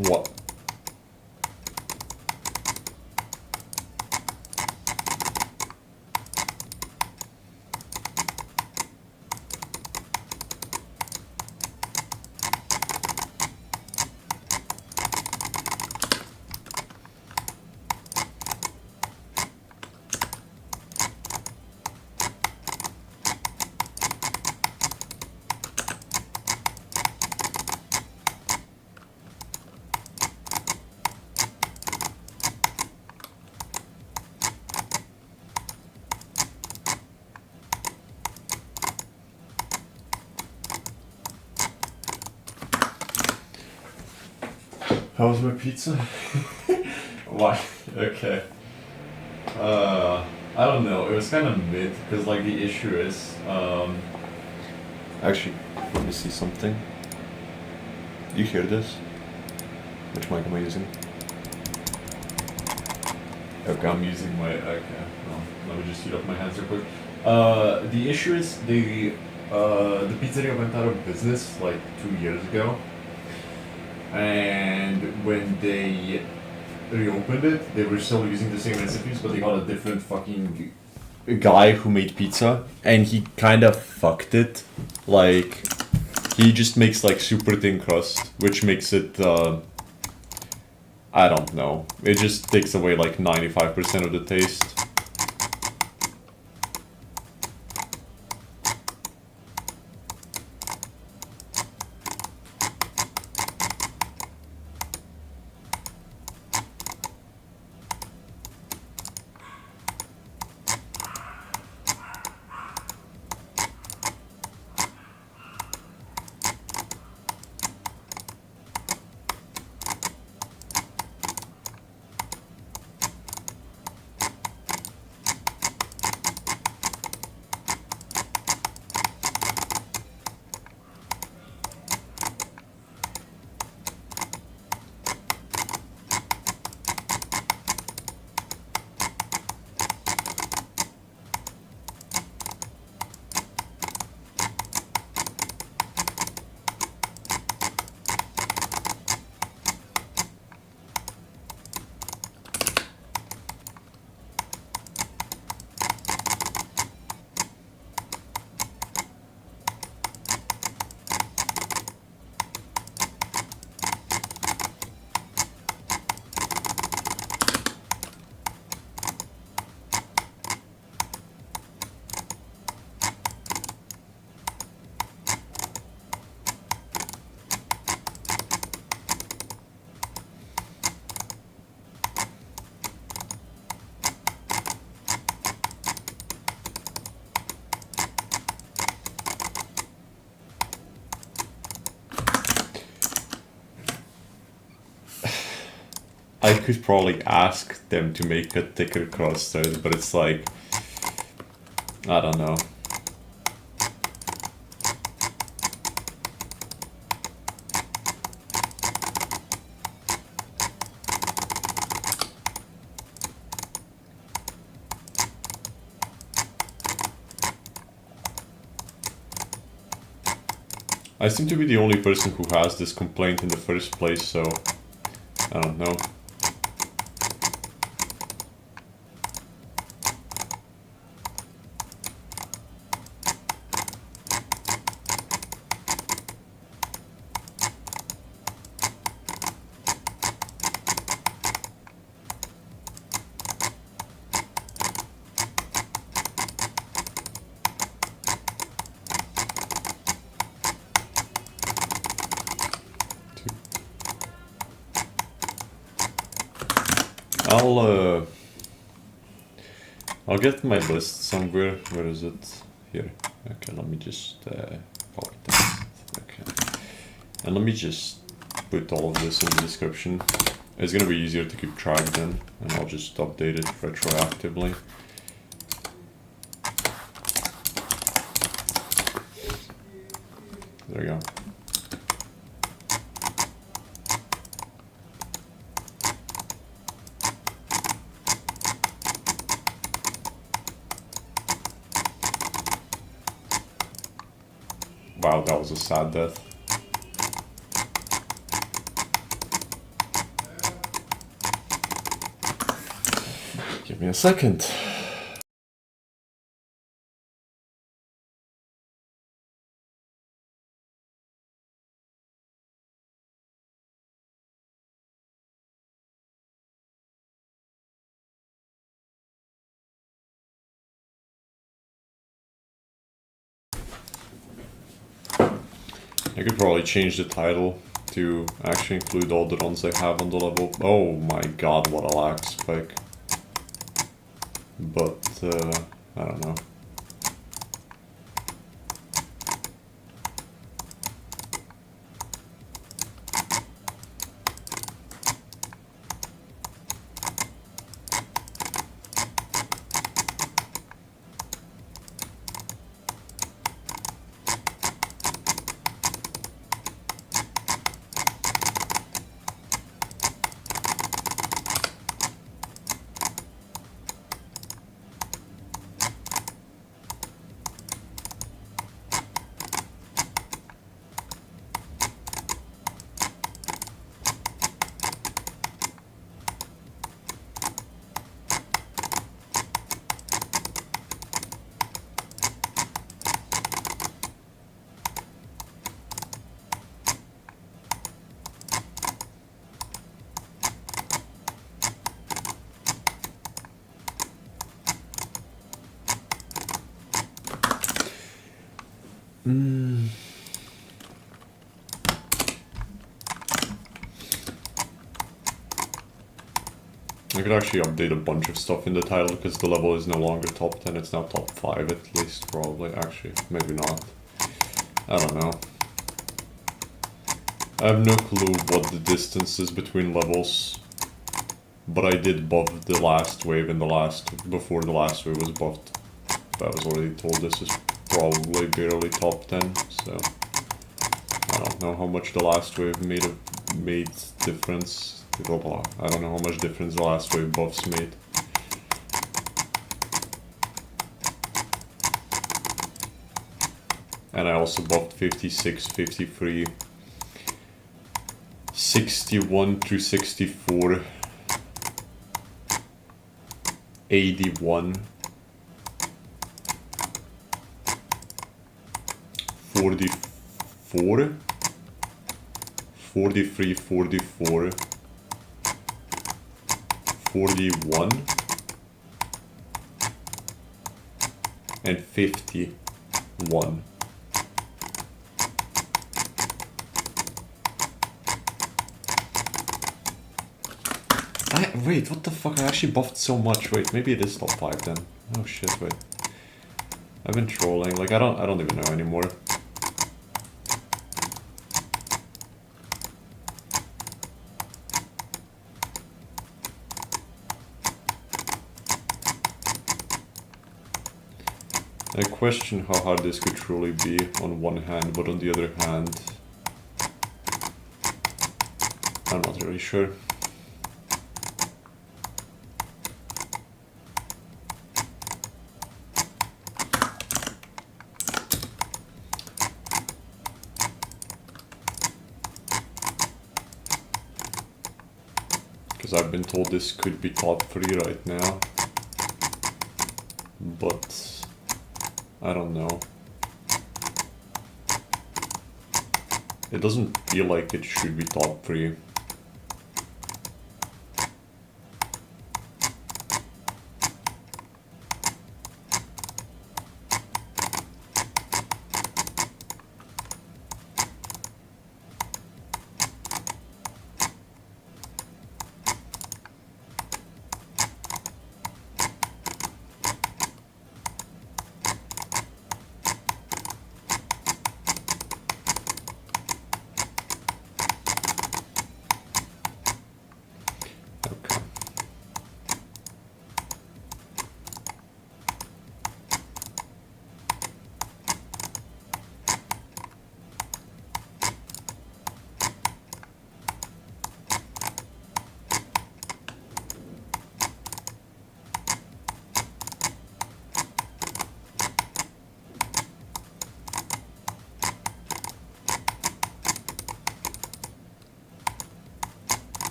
What? How was my pizza? Why? Okay. I don't know. It was kind of mid because like the issue is actually, let me see something. Do you hear this? Which mic am I using? Okay, I'm using my. Okay, well, let me just heat up my hands real quick. The issue is the pizzeria went out of business like 2 years ago. And when they reopened it, they were still using the same recipes, but they got a different fucking guy who made pizza, and he kind of fucked it. Like, he just makes like super thin crust, which makes it, I don't know. It just takes away like 95% of the taste. I could probably ask them to make a thicker crust, but it's like, I don't know. I seem to be the only person who has this complaint in the first place, so I don't know. I'll get my list somewhere. Where is it? Here. Okay, let me just copy that. Okay. And let me just put all of this in the description. It's gonna be easier to keep track then, and I'll just update it retroactively. There we go. Wow, that was a sad death. Give me a second. I could probably change the title to actually include all the runs I have on the level. Oh my god, what a lag spike. But, I don't know. I could actually update a bunch of stuff in the title because the level is no longer top 10, it's now top 5 at least, probably. Actually, maybe not. I don't know. I have no clue what the distance is between levels, but I did buff the last wave and before the last wave was buffed. I was already told this is probably barely top 10, so I don't know how much the last wave made difference. I don't know how much difference the last wave buffs made. And I also buffed 56, 53, 61 through 64, 81, 44, 43, 44, 41, and 51. Wait, what the fuck? I actually buffed so much. Wait, maybe it is top 5 then. Oh shit, wait. I've been trolling. Like, I don't even know anymore. I question how hard this could truly be on one hand, but on the other hand, I'm not really sure. Because I've been told this could be top 3 right now, but I don't know. It doesn't feel like it should be top 3.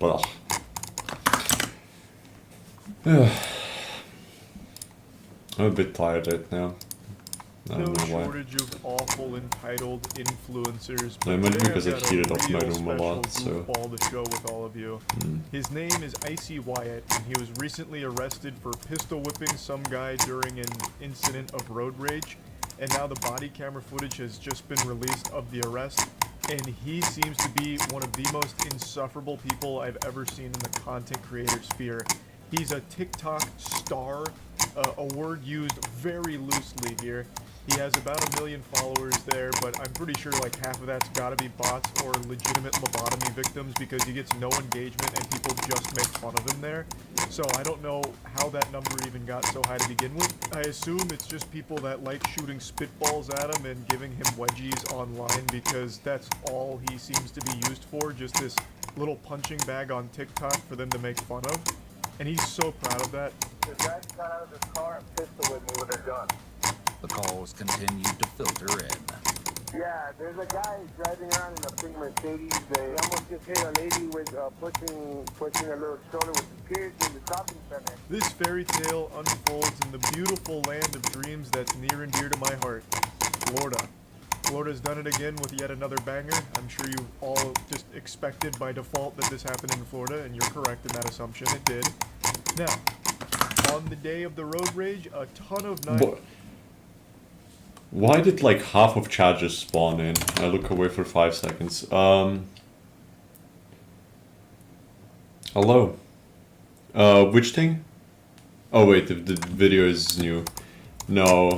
but I'm a bit tired right now. I don't know why. Shortage of awful entitled influencers. No, maybe today because I I've got heated a up my real room a lot, special so... goofball to show with all of you. His name is Icy Wyatt, and he was recently arrested for pistol whipping some guy during an incident of road rage. And now the body camera footage has just been released of the arrest, and he seems to be one of the most insufferable people I've ever seen in the content creator sphere. He's a TikTok star, a word used very loosely here. He has about 1 million followers there, but I'm pretty sure like half of that's gotta be bots or legitimate lobotomy victims because he gets no engagement and people just make fun of him there. So I don't know how that number even got so high to begin with. I assume it's just people that like shooting spitballs at him and giving him wedgies online because that's all he seems to be used for, just this little punching bag on TikTok for them to make fun of. And he's so proud of that. The guy got out of his car and pistol with me with a gun. The calls continued to filter in. Yeah, there's a guy driving around in a pink Mercedes. They almost just hit a lady with pushing a little stroller with his kids in the shopping center. This fairy tale unfolds in the beautiful land of dreams that's near and dear to my heart, Florida. Florida's done it again with yet another banger. I'm sure you all just expected by default that this happened in Florida, and you're correct in that assumption. It did. Now, on the day of the road rage, a ton of Why did like half of chat just spawn in? I look away for 5 seconds. Hello. Which thing? Oh wait, the video is new. No.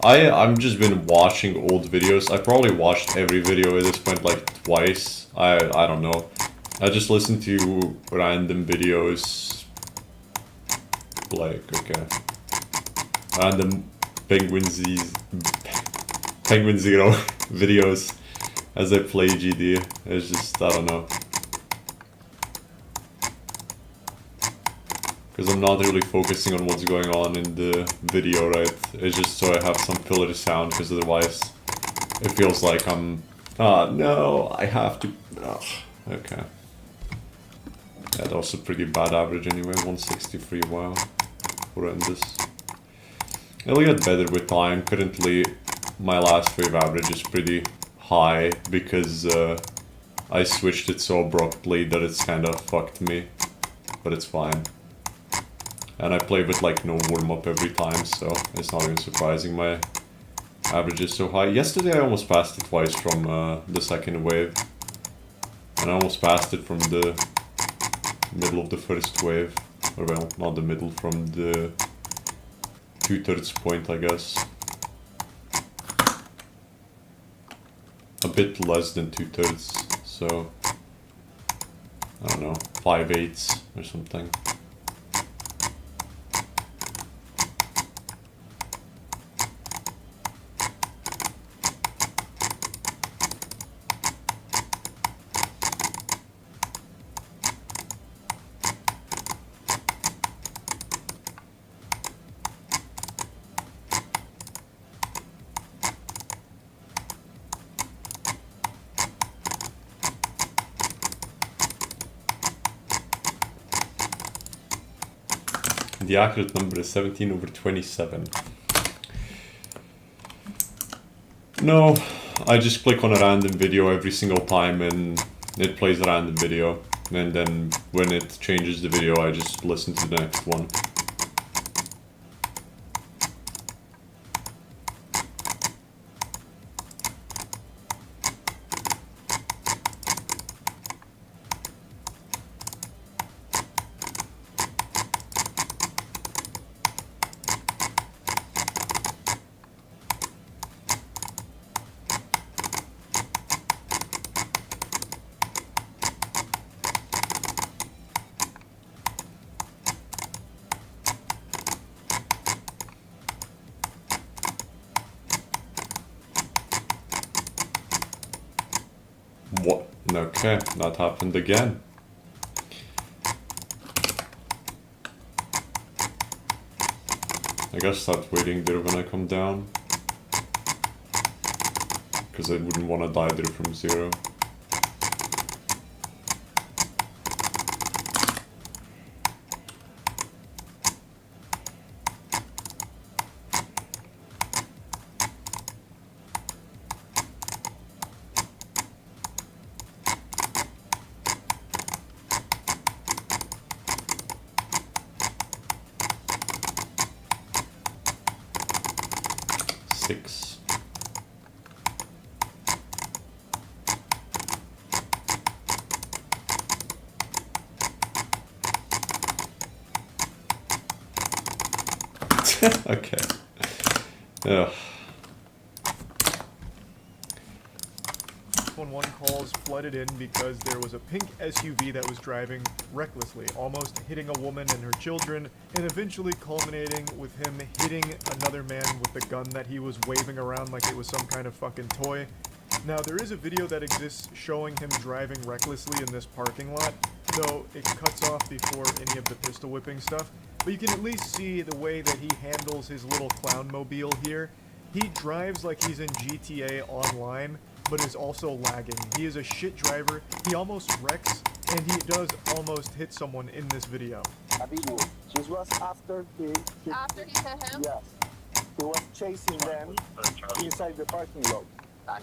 I'm just been watching old videos. I probably watched every video at this point like twice. I don't know. I just listen to random videos. Like, okay. Random Penguin Zero videos as I play GD. It's just, I don't know. Because I'm not really focusing on what's going on in the video, right? It's just so I have some filler sound, because otherwise it feels like I'm... no, I have to... okay. Yeah, that was a pretty bad average anyway, 163, wow. Horrendous. It'll get better with time. Currently, my last wave average is pretty high, because I switched it so abruptly that it's kinda fucked me. But it's fine. And I play with like no warm-up every time, so it's not even surprising my average is so high. Yesterday I almost passed it twice from the second wave. And I almost passed it from the middle of the first wave. Or well, not the middle, from the 2/3 point, I guess. A bit less than 2/3, so... I don't know, 5/8 or something. The accurate number is 17/27. No, I just click on a random video every single time and it plays a random video. And then when it changes the video, I just listen to the next one. What? Okay, that happened again. I guess start waiting there when I come down. Because I wouldn't want to die there from 0. 6. Okay. Ugh. 911 calls flooded in because there was a pink SUV that was driving recklessly, almost hitting a woman and her children, and eventually culminating with him hitting another man with the gun that he was waving around like it was some kind of fucking toy. Now, there is a video that exists showing him driving recklessly in this parking lot, though it cuts off before any of the pistol whipping stuff. But you can at least see the way that he handles his little clown mobile here. He drives like he's in GTA Online, but is also lagging. He is a shit driver. He almost wrecks, and he does almost hit someone in this video. A video. This was after he After he hit him? Yes. He was chasing them inside the parking lot.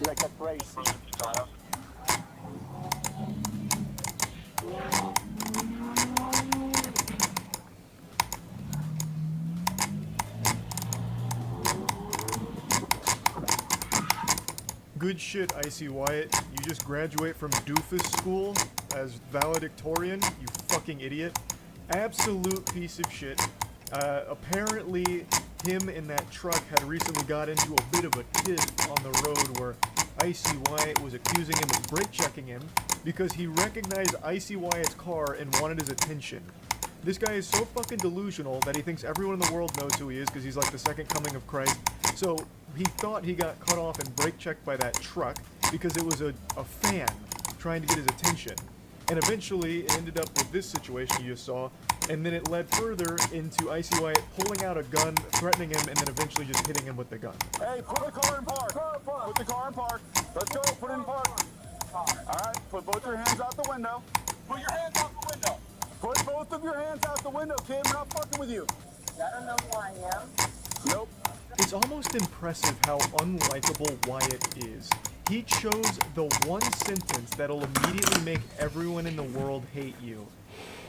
Like a crazy. Good shit, Icy Wyatt. You just graduate from doofus school as valedictorian, you fucking idiot. Absolute piece of shit. Apparently, him and that truck had recently got into a bit of a tiff on the road where Icy Wyatt was accusing him of brake checking him because he recognized Icy Wyatt's car and wanted his attention. This guy is so fucking delusional that he thinks everyone in the world knows who he is because he's like the second coming of Christ. So he thought he got cut off and brake checked by that truck because it was a fan trying to get his attention. And eventually it ended up with this situation you just saw, and then it led further into Icy Wyatt pulling out a gun, threatening him, and then eventually just hitting him with the gun. Hey, put the car in park. Put the car in park. Let's go. Put it in park. All right. Put both your hands out the window. Put your hands out the window. Put both of your hands out the window, kid. I'm not fucking with you. I don't know who I am. Nope. It's almost impressive how unlikable Wyatt is. He chose the one sentence that'll immediately make everyone in the world hate you.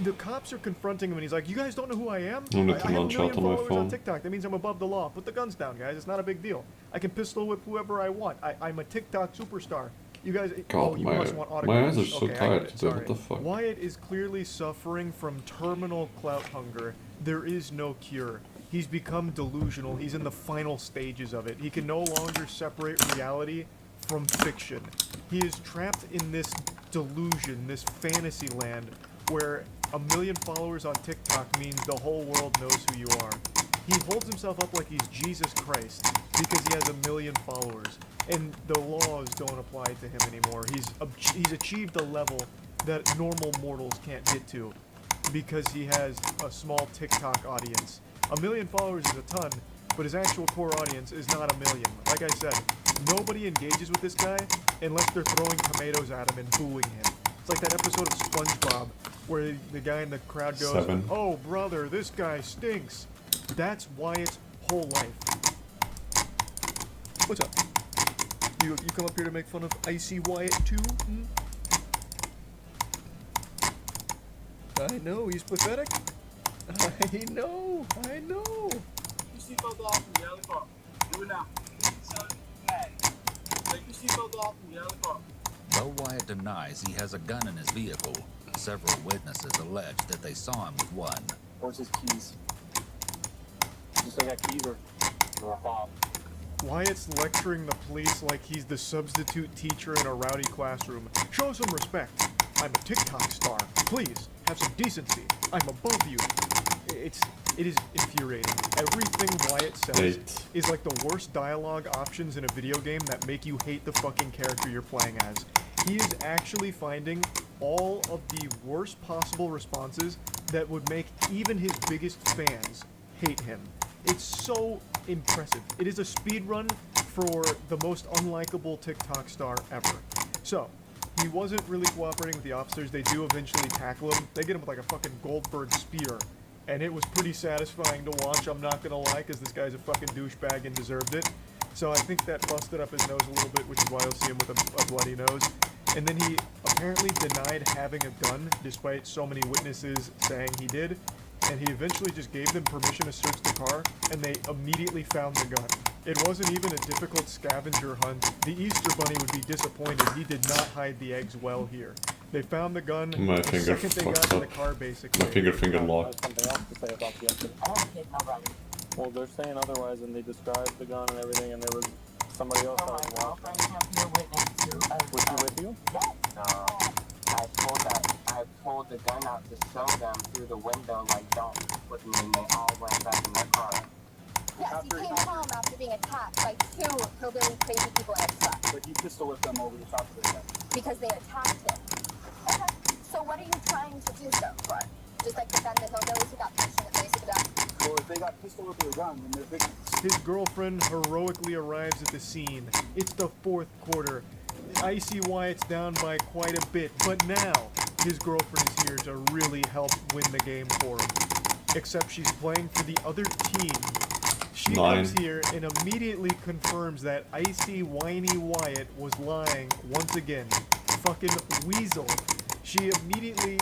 The cops are confronting him and he's like, you guys don't know who I am? I'm I looking have a on million chat on my followers phone. on TikTok. That means I'm above the law. Put the guns down, guys. It's not a big deal. I can pistol whip whoever I want. I'm a TikTok superstar. You guys, God, you my- must want my autographs. eyes are so Okay, I tired get it, today, what sorry. the fuck? Wyatt is clearly suffering from terminal clout hunger. There is no cure. He's become delusional. He's in the final stages of it. He can no longer separate reality from fiction. He is trapped in this delusion, this fantasy land, where 1 million followers on TikTok means the whole world knows who you are. He holds himself up like he's Jesus Christ because he has 1 million followers, and the laws don't apply to him anymore. He's achieved a level that normal mortals can't get to because he has a small TikTok audience. 1 million followers is a ton, but his actual core audience is not 1 million. Like I said, nobody engages with this guy unless they're throwing tomatoes at him and booing him. It's like that episode of SpongeBob where the guy in the crowd goes, 7. "Oh brother, this guy stinks." That's Wyatt's whole life. What's up? You come up here to make fun of Icy Wyatt too? Hmm? I know, he's pathetic. I know. You seatbelt off and get out of the car. Do it now. Take your seatbelt off and get out of the car. Though Wyatt denies he has a gun in his vehicle, several witnesses allege that they saw him with one. Where's his keys? Just like a keys or a fob. Wyatt's lecturing the police like he's the substitute teacher in a rowdy classroom. Show some respect. I'm a TikTok star. Please, have some decency. I'm above you. It is infuriating. Everything Wyatt says 8. is like the worst dialogue options in a video game that make you hate the fucking character you're playing as. He is actually finding all of the worst possible responses that would make even his biggest fans hate him. It's so impressive. It is a speed run for the most unlikable TikTok star ever. So, he wasn't really cooperating with the officers. They do eventually tackle him. They get him with like a fucking Goldberg spear. And it was pretty satisfying to watch, I'm not gonna lie, because this guy's a fucking douchebag and deserved it. So I think that busted up his nose a little bit, which is why you'll see him with a bloody nose. And then he apparently denied having a gun, despite so many witnesses saying he did. And he eventually just gave them permission to search the car, and they immediately found the gun. It wasn't even a difficult scavenger hunt. The Easter Bunny would be disappointed. He did not hide the eggs well here. They found the gun My the finger second they fucked got in the up. car, basically. My finger I locked. have something else to say about the incident. I don't hit nobody. Well, they're saying otherwise, and they described the gun and everything, and there was somebody else So that my was watching. girlfriend can't be a witness to Was she with you? Yes. No. I pulled the gun out to show them through the window, like, don't with me, and they all went back in their car. Yes, he came home after being attacked by 2 hillbilly crazy people in a truck. But you pistol whipped them over the top of their head. Because they attacked him. Okay. So what are you trying to do so for? Just like defend the hillbillies who got punched in the face with a gun? Well, if they got pistol whipped with a gun, then they're victims. His girlfriend heroically arrives at the scene. It's the 4th quarter. Icy Wyatt's down by quite a bit, but now his girlfriend is here to really help win the game for him. Except she's playing for the other team. She 9. comes here and immediately confirms that Icy Whiny Wyatt was lying once again. Fucking weasel. She immediately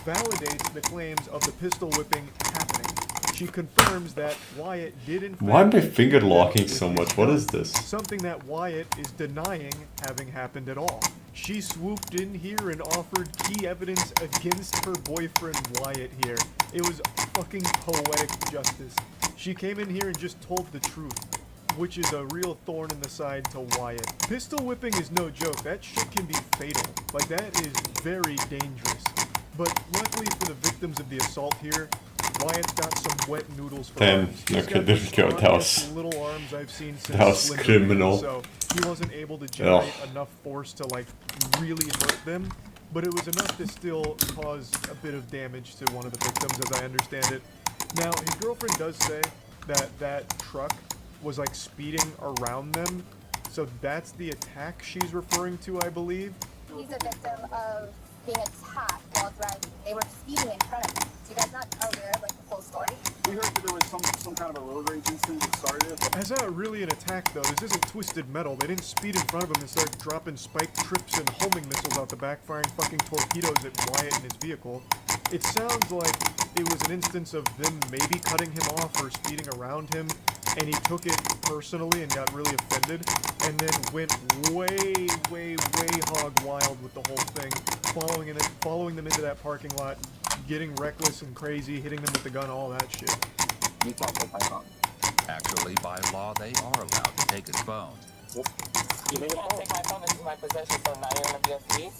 validates the claims of the pistol whipping happening. She confirms that Wyatt did in fact... Why am I finger locking so much? What is this? Something that Wyatt is denying having happened at all. She swooped in here and offered key evidence against her boyfriend Wyatt here. It was fucking poetic justice. She came in here and just told the truth, which is a real thorn in the side to Wyatt. Pistol whipping is no joke. That shit can be fatal. Like, that is very dangerous. But luckily for the victims of the assault here, Wyatt's got some wet noodles for 10. arms. He's Okay, got there the we go. That strongest was- little arms I've seen since that was Slender criminal. Man, so he wasn't able to generate enough force to like really hurt them, but it was enough to still cause a bit of damage to one of the victims, as I understand it. Now his girlfriend does say that that truck was like speeding around them, so that's the attack she's referring to, I believe. He's a victim of being attacked while driving. They were speeding in front of him. Do you guys not aware of like the full story? We heard that there was some kind of a road rage incident that started it. That's not really an attack, though. This isn't Twisted Metal. They didn't speed in front of him and start dropping spike trips and homing missiles out the back, firing fucking torpedoes at Wyatt and his vehicle. It sounds like it was an instance of them maybe cutting him off or speeding around him, and he took it personally and got really offended, and then went way hog wild with the whole thing, following them into that parking lot, getting reckless and crazy, hitting them with the gun, all that shit. You can't take my phone. Actually, by law, they are allowed to take his phone. You can't take my phone. This is my possession, so now you're gonna be a thief.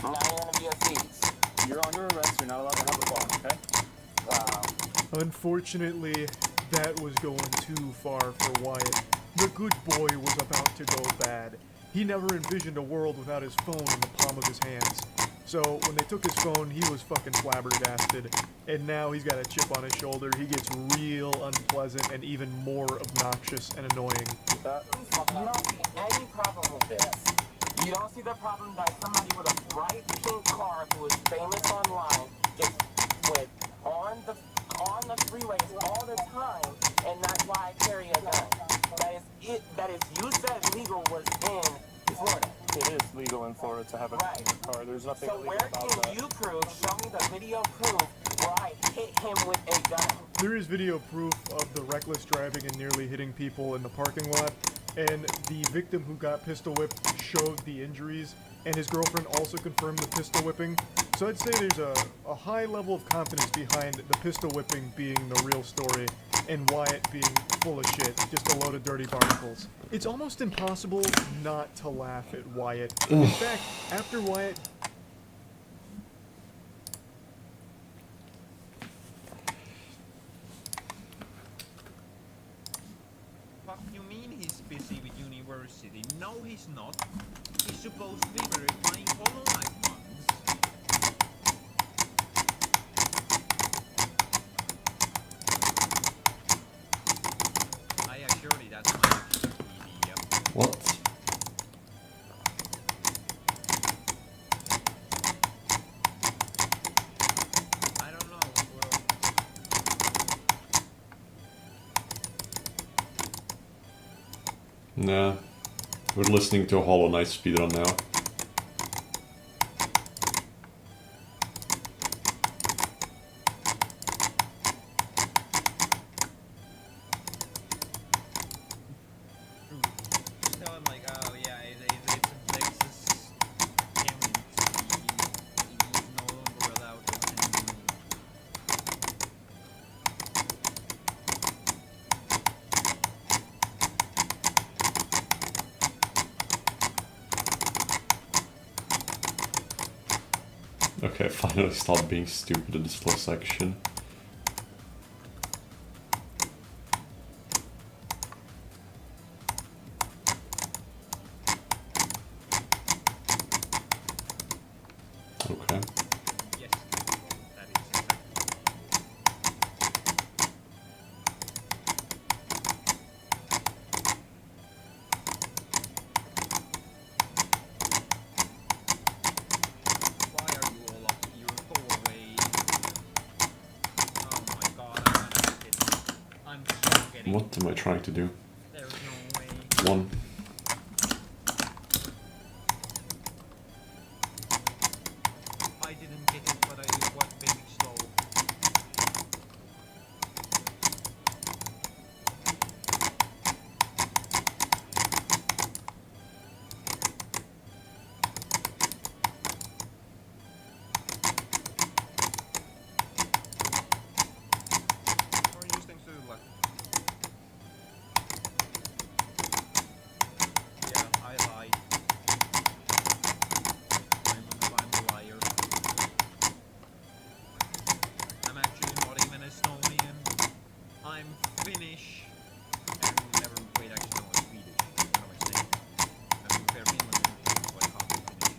Now you're gonna be a thief. You're under arrest. You're not allowed to have a phone, okay? Unfortunately, that was going too far for Wyatt. The good boy was about to go bad. He never envisioned a world without his phone in the palm of his hands. So when they took his phone, he was fucking flabbergasted. And now he's got a chip on his shoulder. He gets real unpleasant and even more obnoxious and annoying. You don't see any problem with this. You don't see the problem that somebody with a bright pink car who is famous online gets with on the freeways all the time, and that's why I carry a gun. That is you said legal was in Florida. It is legal in Florida to have a gun in your car. There's nothing So illegal where about can that. you prove, show me the video proof where I hit him with a gun? There is video proof of the reckless driving and nearly hitting people in the parking lot, and the victim who got pistol whipped showed the injuries, and his girlfriend also confirmed the pistol whipping. So I'd say there's a high level of confidence behind the pistol whipping being the real story, and Wyatt being full of shit, just a load of dirty barnacles. It's almost impossible not to laugh at Wyatt. In fact, after Wyatt... Fuck you mean he's busy with university? No, he's not. He's supposed to be verifying Hollow Knight funds. I assure you that's my idiot. What? I don't know, well, Nah. We're listening to a Hollow Knight speedrun now. Okay, finally stop being stupid in this slow section. Okay. Yes, that is exactly. Why are you all up here? Go away. Oh my god, I'm so getting. What am I trying to do? There's no way. One. I didn't get it, but I was being slow. Or use things to luck. Yeah, I lied. I'm a liar. I'm actually not even Estonian. I'm Finnish. And never, wait, actually, no, I'm Swedish. What am I saying? I'm from fair Finland, so I can't be Finnish.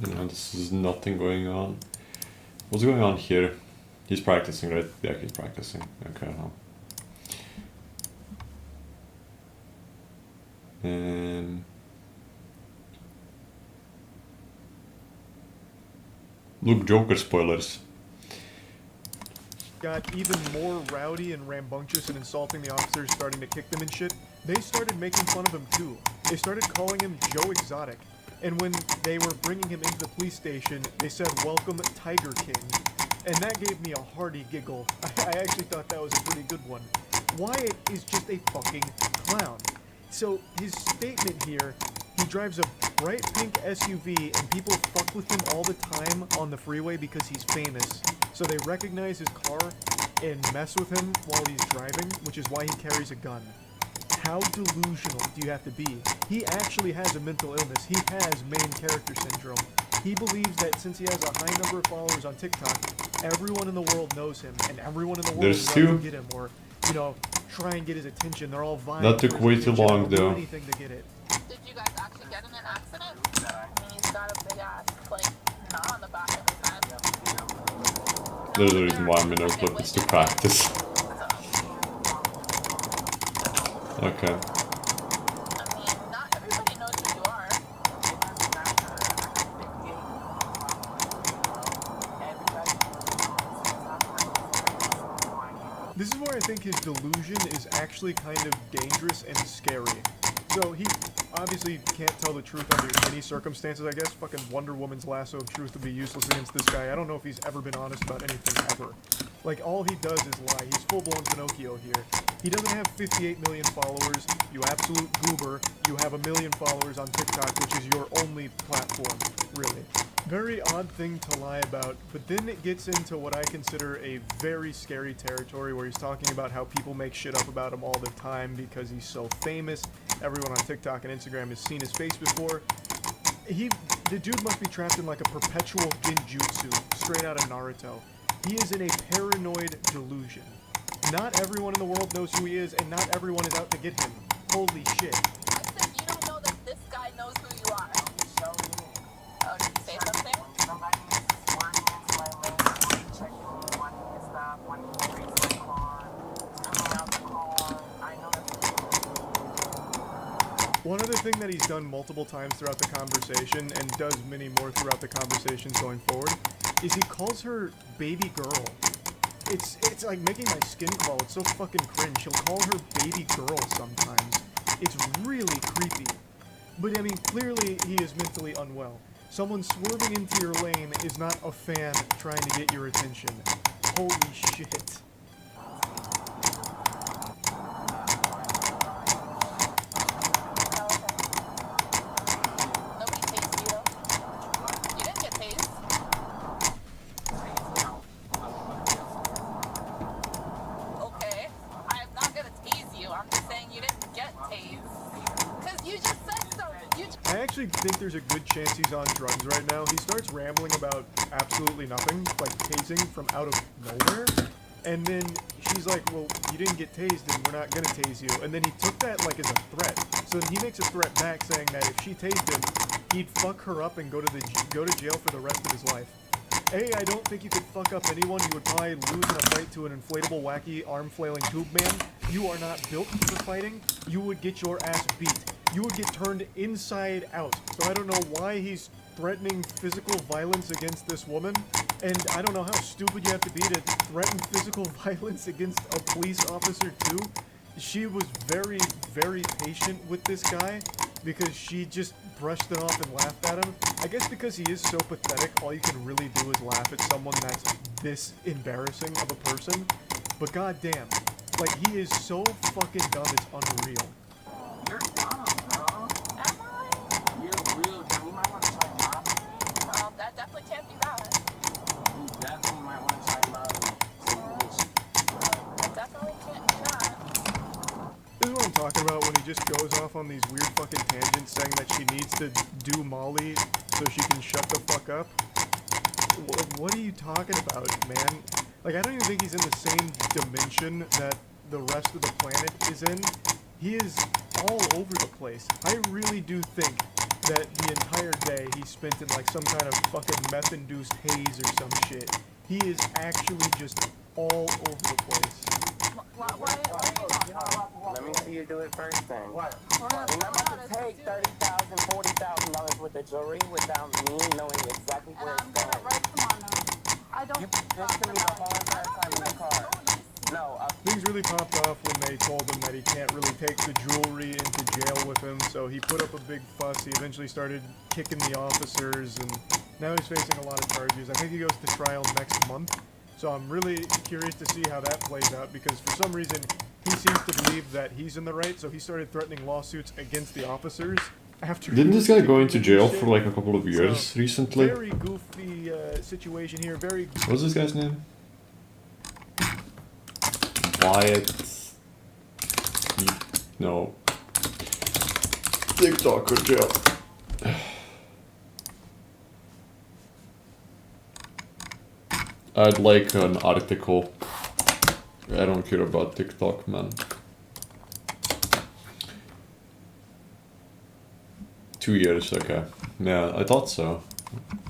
No, this is nothing going on. What's going on here? He's practicing, right? Yeah, he's practicing. Okay, now. And look, Joker spoilers. Got even more rowdy and rambunctious and insulting the officers, starting to kick them and shit. They started making fun of him too. They started calling him Joe Exotic. And when they were bringing him into the police station, they said, "Welcome, Tiger King." And that gave me a hearty giggle. I actually thought that was a pretty good one. Wyatt is just a fucking clown. So his statement here, he drives a bright pink SUV and people fuck with him all the time on the freeway because he's famous. So they recognize his car and mess with him while he's driving, which is why he carries a gun. How delusional do you have to be? He actually has a mental illness. He has main character syndrome. He believes that since he has a high number of followers on TikTok, everyone in the world knows him, and everyone in the world There's is out two. to get him, or, you know, try and get his attention. They're all vying. That took for his way too attention. long, They'll do though. anything to get it. Did you guys actually get in an accident? I mean, he's got a big ass, like, knot on the back of his head. There's a reason why I'm in Oakland, is to practice. Okay. I mean, not everybody knows who you are. This is where I think his delusion is actually kind of dangerous and scary. So he obviously can't tell the truth under any circumstances, I guess. Fucking Wonder Woman's lasso of truth would be useless against this guy. I don't know if he's ever been honest about anything ever. Like, all he does is lie. He's full-blown Pinocchio here. He doesn't have 58 million followers, you absolute goober. You have 1 million followers on TikTok, which is your only platform, really. Very odd thing to lie about, but then it gets into what I consider a very scary territory where he's talking about how people make shit up about him all the time because he's so famous. Everyone on TikTok and Instagram has seen his face before. The dude must be trapped in like a perpetual genjutsu, straight out of Naruto. He is in a paranoid delusion. Not everyone in the world knows who he is, and not everyone is out to get him. Holy shit. I said you don't know that this guy knows who you are. Oh, did you say something? One other thing that he's done multiple times throughout the conversation, and does many more throughout the conversations going forward, is he calls her baby girl. It's like making my skin crawl. It's so fucking cringe. He'll call her baby girl sometimes. It's really creepy. But I mean, clearly he is mentally unwell. Someone swerving into your lane is not a fan trying to get your attention. Holy shit. Nobody tased you. You didn't get tased. Okay. I have not I actually think there's a good chance he's on drugs right now. He starts rambling about absolutely nothing, like tasing from out of nowhere. And then she's like, well, you didn't get tased and we're not gonna tase you. And then he took that like as a threat. So then he makes a threat back saying that if she tased him, he'd fuck her up and go to jail for the rest of his life. A, I don't think you could fuck up anyone. You would probably lose in a fight to an inflatable, wacky, arm-flailing tube man. You are not built for fighting. You would get your ass beat. You would get turned inside out. So I don't know why he's threatening physical violence against this woman. And I don't know how stupid you have to be to threaten physical violence against a police officer too. She was very, very patient with this guy because she just brushed it off and laughed at him. I guess because he is so pathetic, all you can really do is laugh at someone that's this embarrassing of a person. But goddamn, like he is so fucking dumb, it's unreal. You're dumb, bro. Am I? You're real dumb. You might want to try mom. Well, that definitely can't be that. You definitely might want to try mom. I definitely can't be that. This is what I'm talking about when he just goes off on these weird fucking tangents saying that she needs to do Molly so she can shut the fuck up. What are you talking about, man? Like, I don't even think he's in the same dimension that the rest of the planet is in. He is all over the place. I really do think that the entire day he spent in like some kind of fucking meth-induced haze or some shit. He is actually just all over the place. What are you talking about? Let me see you do it first then. We're not Remember talking to about take it. $30,000, $40,000 worth of jewelry without me knowing exactly And where I'm it's gonna going. right, come on now. I don't You talk pissed me the about whole it. entire time in the car. No, Things really popped off when they told him that he can't really take the jewelry into jail with him, so he put up a big fuss. He eventually started kicking the officers, and now he's facing a lot of charges. I think he goes to trial next month, so I'm really curious to see how that plays out, because for some reason, he seems to believe that he's in the right, so he started threatening lawsuits against the officers after... Didn't this guy go into jail shit. for like a couple of years So, recently? Very goofy situation here, very... What's this guy's name? Wyatt. No. TikTok or jail. I'd like an article. I don't care about TikTok, man. 2 years, okay. Yeah, I thought so.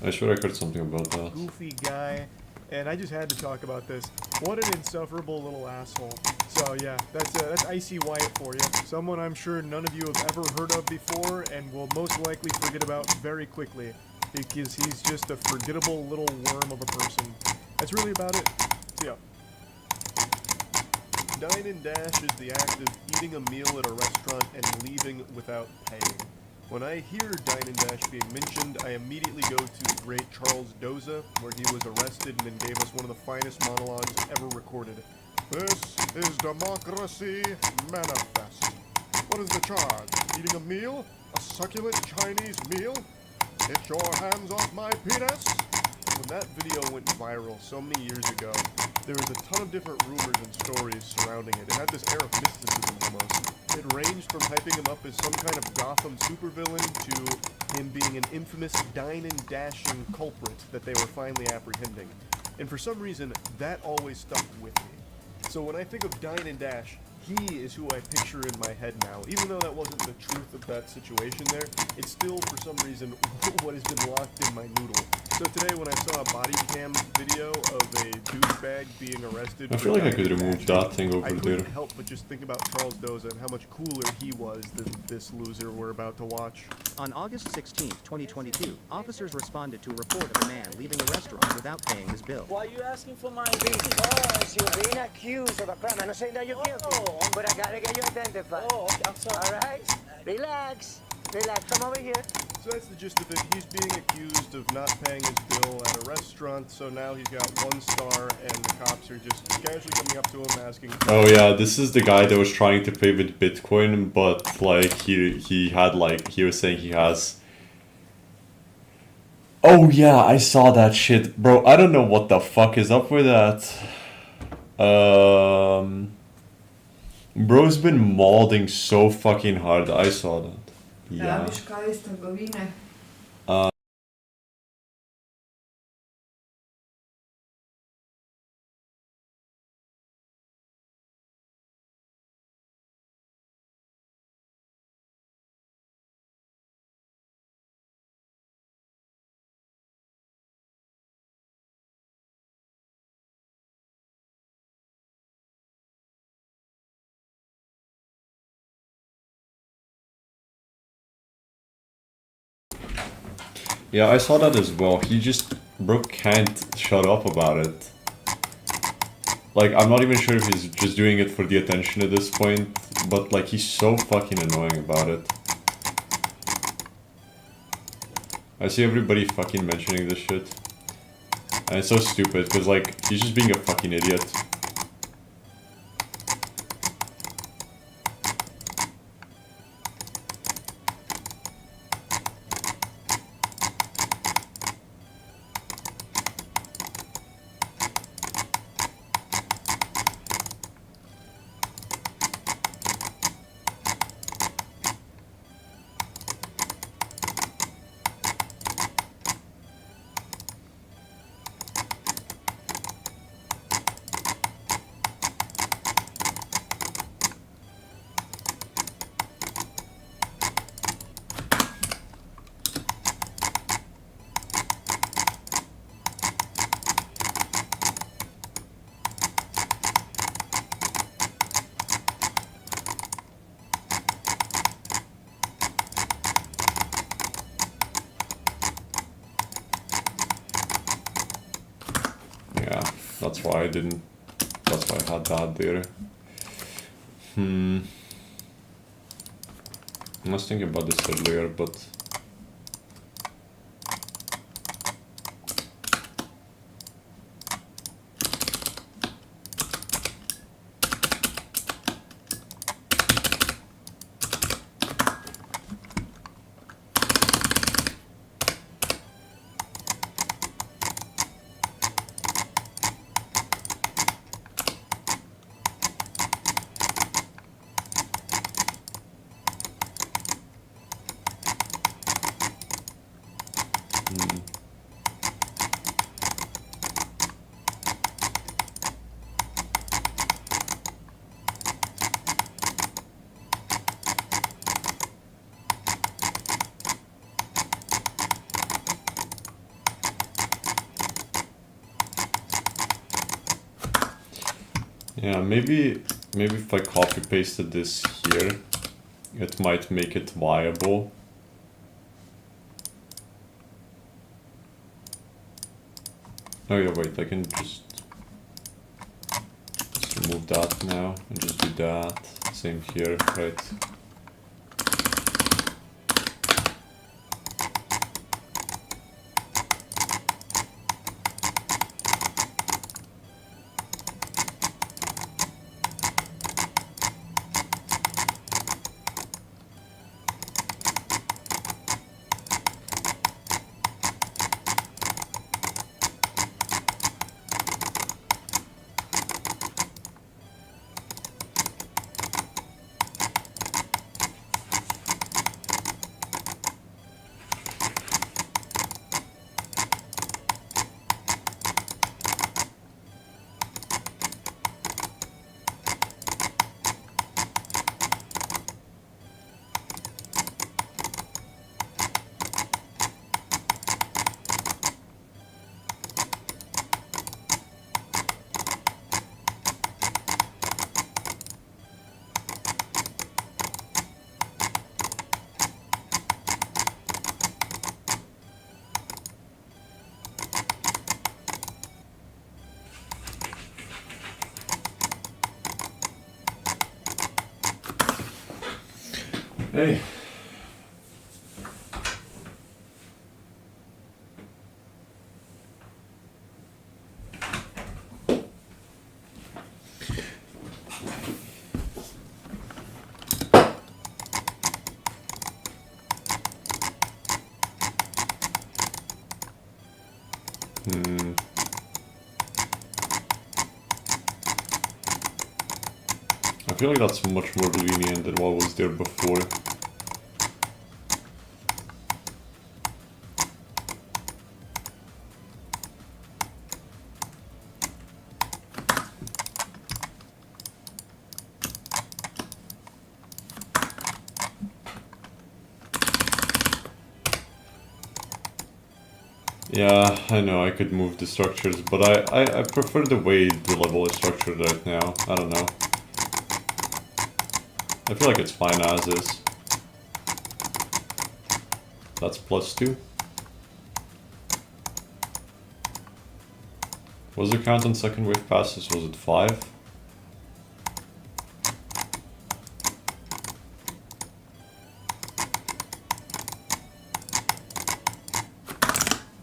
I swear I heard something about that. Goofy guy, and I just had to talk about this. What an insufferable little asshole. So yeah, that's Icy Wyatt for you. Someone I'm sure none of you have ever heard of before and will most likely forget about very quickly, because he's just a forgettable little worm of a person. That's really about it. See ya. Dine and dash is the act of eating a meal at a restaurant and leaving without paying. When I hear Dine and Dash being mentioned, I immediately go to the great Charles Doza, where he was arrested and then gave us one of the finest monologues ever recorded. This is Democracy Manifest. What is the charge? Eating a meal? A succulent Chinese meal? Get your hands off my penis! When that video went viral so many years ago, there was a ton of different rumors and stories surrounding it. It had this air of mysticism almost. It ranged from hyping him up as some kind of Gotham supervillain to him being an infamous dine and dashing culprit that they were finally apprehending. And for some reason, that always stuck with me. So when I think of Dine and Dash, he is who I picture in my head now. Even though that wasn't the truth of that situation there, it's still, for some reason, what has been locked in my noodle. So today when I saw a body cam video of a douchebag being arrested... I feel like I could remove that thing over I there. couldn't help but just think about Charles Doza and how much cooler he was than this loser we're about to watch. On August 16, 2022, officers responded to a report of a man leaving a restaurant without paying his bill. Why are you asking for my Because you're being accused of a crime. I'm not saying that you're guilty, but I gotta get you identified. Oh, okay, I'm sorry. All right? Relax. Relax. Come over here. So that's the gist of it. He's being accused of not paying his bill at a restaurant, so now he's got 1 star, and the cops are just casually coming up to him asking... Oh yeah, this is the guy that was trying to pay with Bitcoin, but like he had like he was saying he has. Oh yeah, I saw that shit, bro. I don't know what the fuck is up with that. Bro's been molding so fucking hard. I saw that. Ja. Rabiš kaj iz trgovine? Yeah, I saw that as well. He just, bro, can't shut up about it. Like, I'm not even sure if he's just doing it for the attention at this point, but like, he's so fucking annoying about it. I see everybody fucking mentioning this shit. And it's so stupid, because like, he's just being a fucking idiot. That's why I didn't. That's why I had that there. I was thinking about this earlier, but yeah, maybe if I copy pasted this here, it might make it viable. Oh yeah, wait, I can just remove that now and just do that. Same here, right? Hey. I feel like that's much more lenient than what was there before. Yeah, I know I could move the structures, but I prefer the way the level is structured right now. I don't know. I feel like it's fine as is. That's +2. Was the count on second wave passes? Was it 5?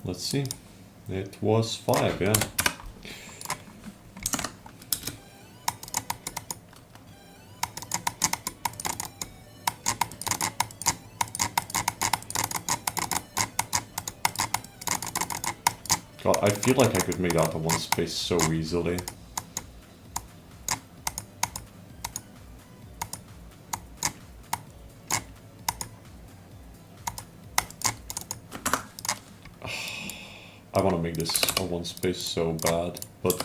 Let's see. It was 5, yeah. God, I feel like I could make that a one space so easily. I want to make this a one space so bad, but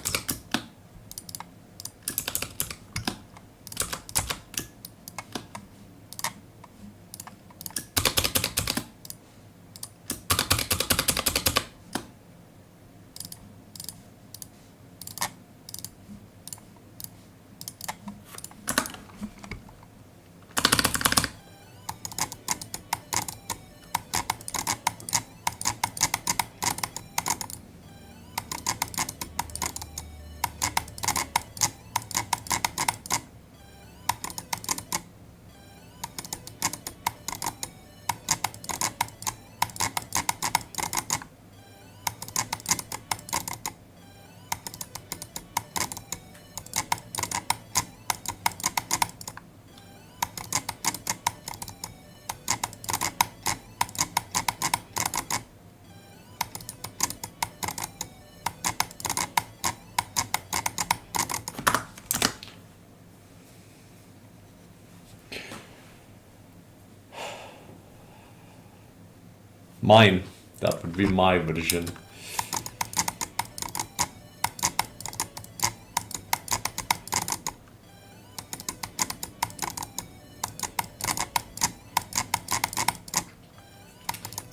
mine. That would be my version.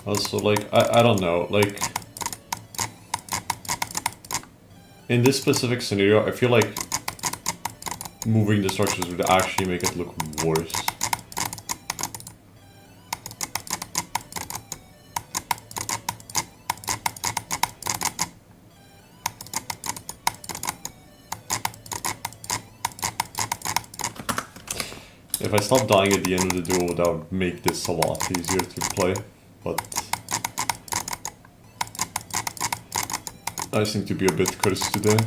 Also, like, I don't know, like, in this specific scenario, I feel like moving the structures would actually make it look worse. If I stop dying at the end of the duel, that would make this a lot easier to play, but I seem to be a bit cursed today.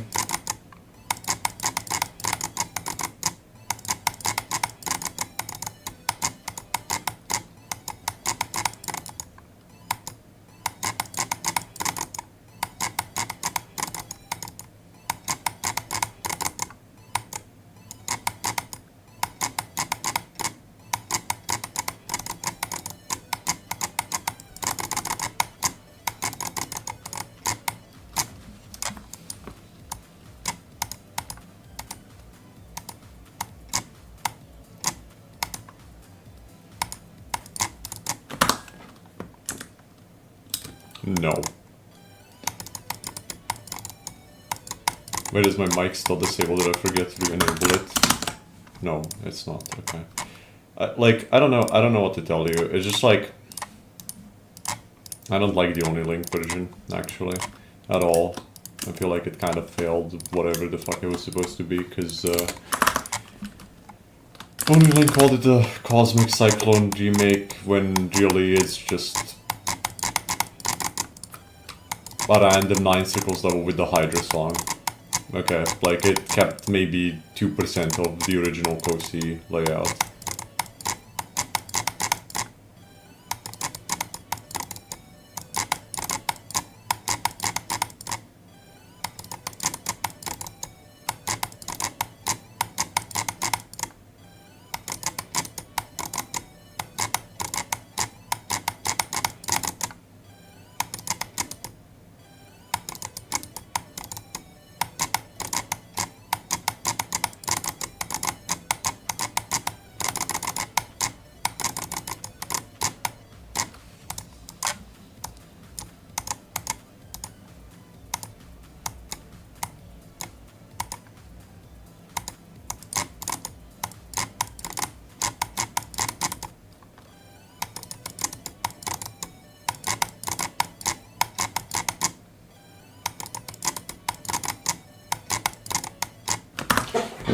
No. Wait, is my mic still disabled? Did I forget to enable it? No, it's not. Okay. I don't know what to tell you. It's just like, I don't like the Only Link version, actually, at all. I feel like it kind of failed whatever the fuck it was supposed to be, because Only Link called it a Cosmic Cyclone remake, when really it's just a random 9 Sickles level with the Hydra song. Okay, like it kept maybe 2% of the original Cozy layout.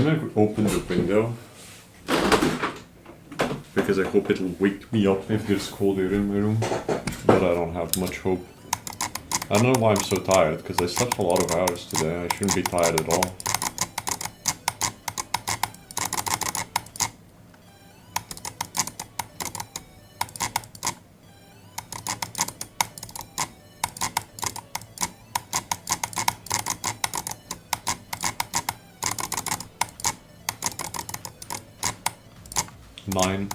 gonna open the window because I hope it'll wake me up if there's cold air in my room, but I don't have much hope. I don't know why I'm so tired, because I slept a lot of hours today. I shouldn't be tired at all. Nine.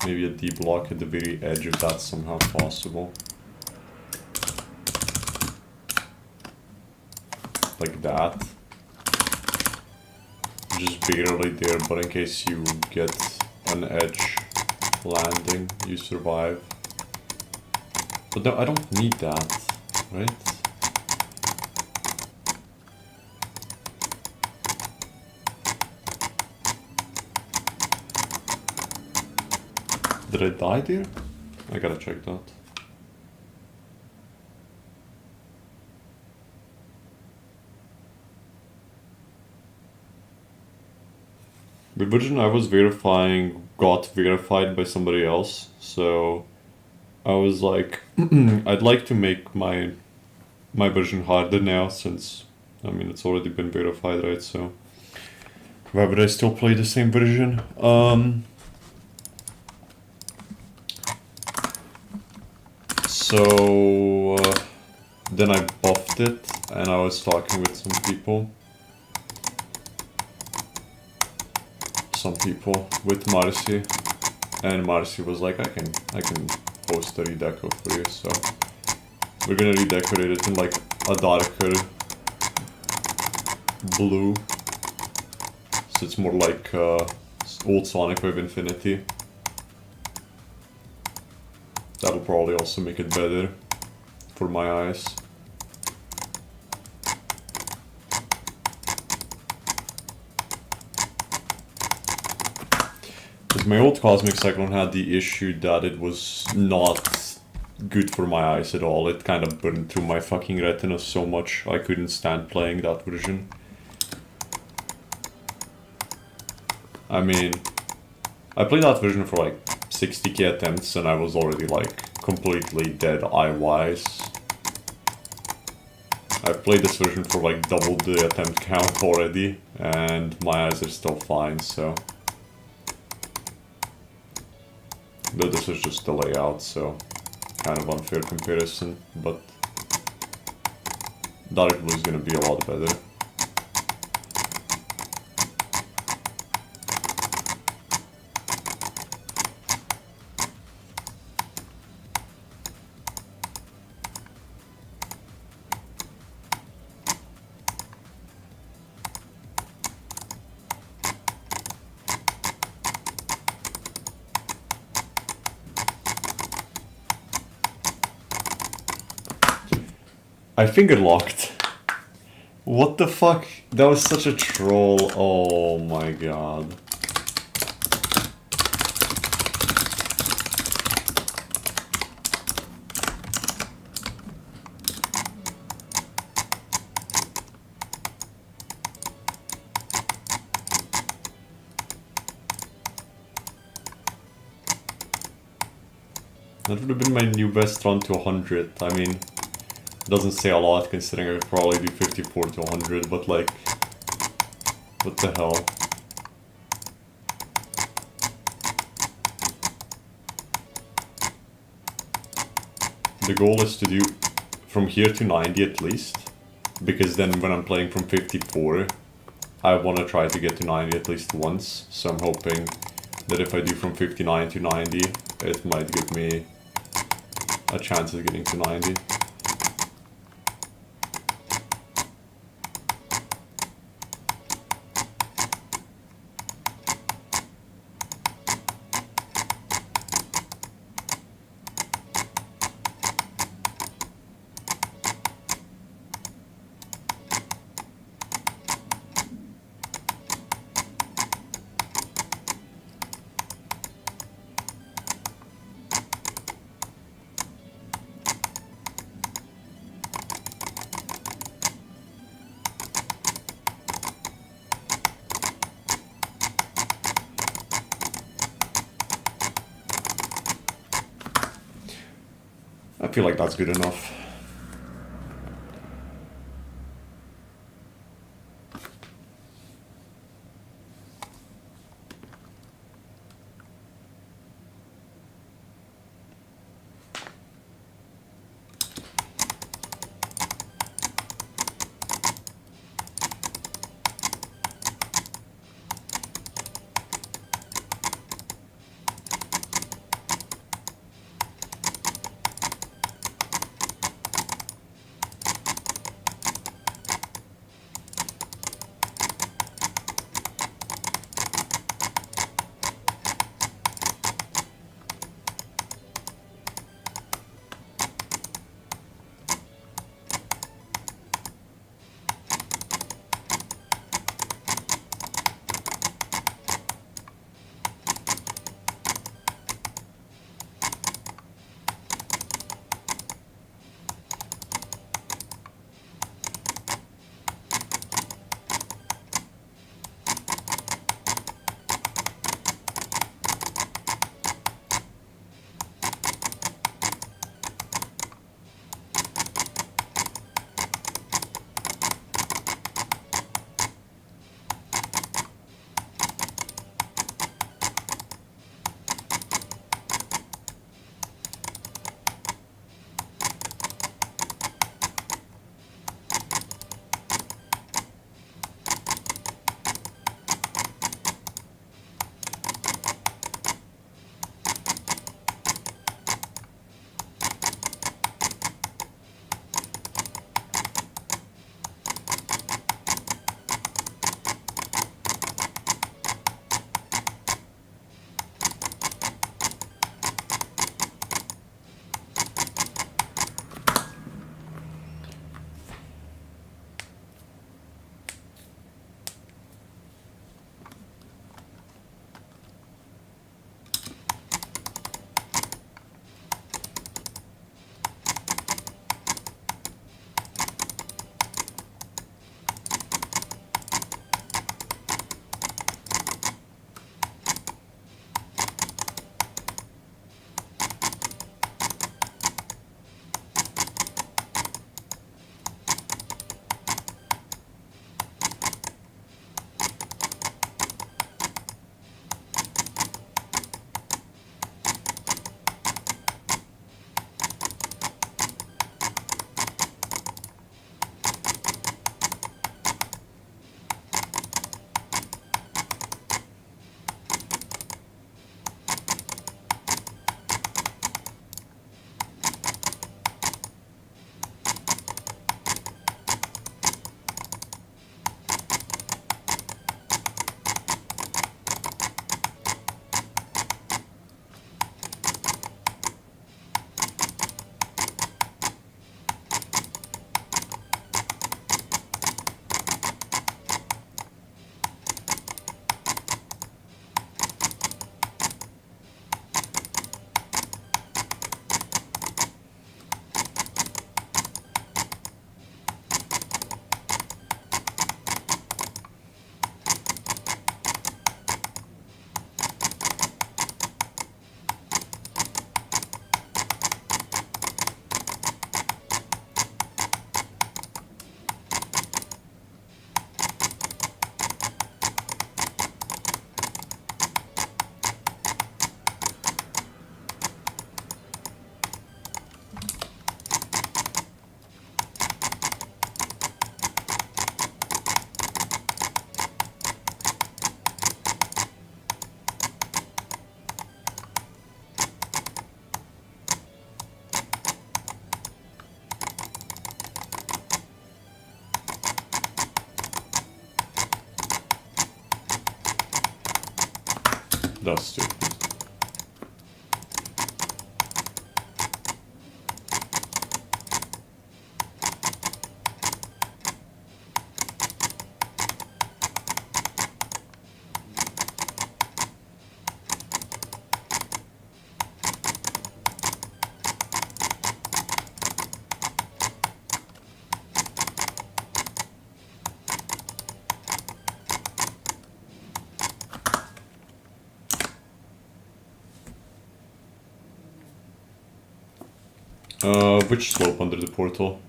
Maybe a deep lock at the very edge if that's somehow possible. Like that. Just barely there, but in case you get an edge landing, you survive. But no, I don't need that, right? Did I die there? I gotta check that. The version I was verifying got verified by somebody else, so I was like, I'd like to make my version harder now, since, I mean, it's already been verified, right? So why would I still play the same version? So then I buffed it, and I was talking with some people with Marcy, and Marcy was like, I can post a redeco for you, so we're gonna redecorate it in like a darker blue, so it's more like old Sonic Wave Infinity. That'll probably also make it better for my eyes. But my old Cosmic Cyclone had the issue that it was not good for my eyes at all. It kind of burned through my fucking retina so much I couldn't stand playing that version. I mean, I played that version for like 60k attempts and I was already like completely dead eye-wise. I've played this version for like double the attempt count already and my eyes are still fine, so... Though this was just the layout, so kind of unfair comparison, but dark blue is gonna be a lot better. I finger locked. What the fuck? That was such a troll. Oh my god. That would have been my new best run to 100. I mean, doesn't say a lot considering I could probably do 54 to 100, but like, what the hell? the goal is to do from here to 90 at least, because then when I'm playing from 54, I want to try to get to 90 at least once. So I'm hoping that if I do from 59 to 90, it might give me a chance of getting to 90. I feel like that's good enough. That's stupid. Which slope under the portal?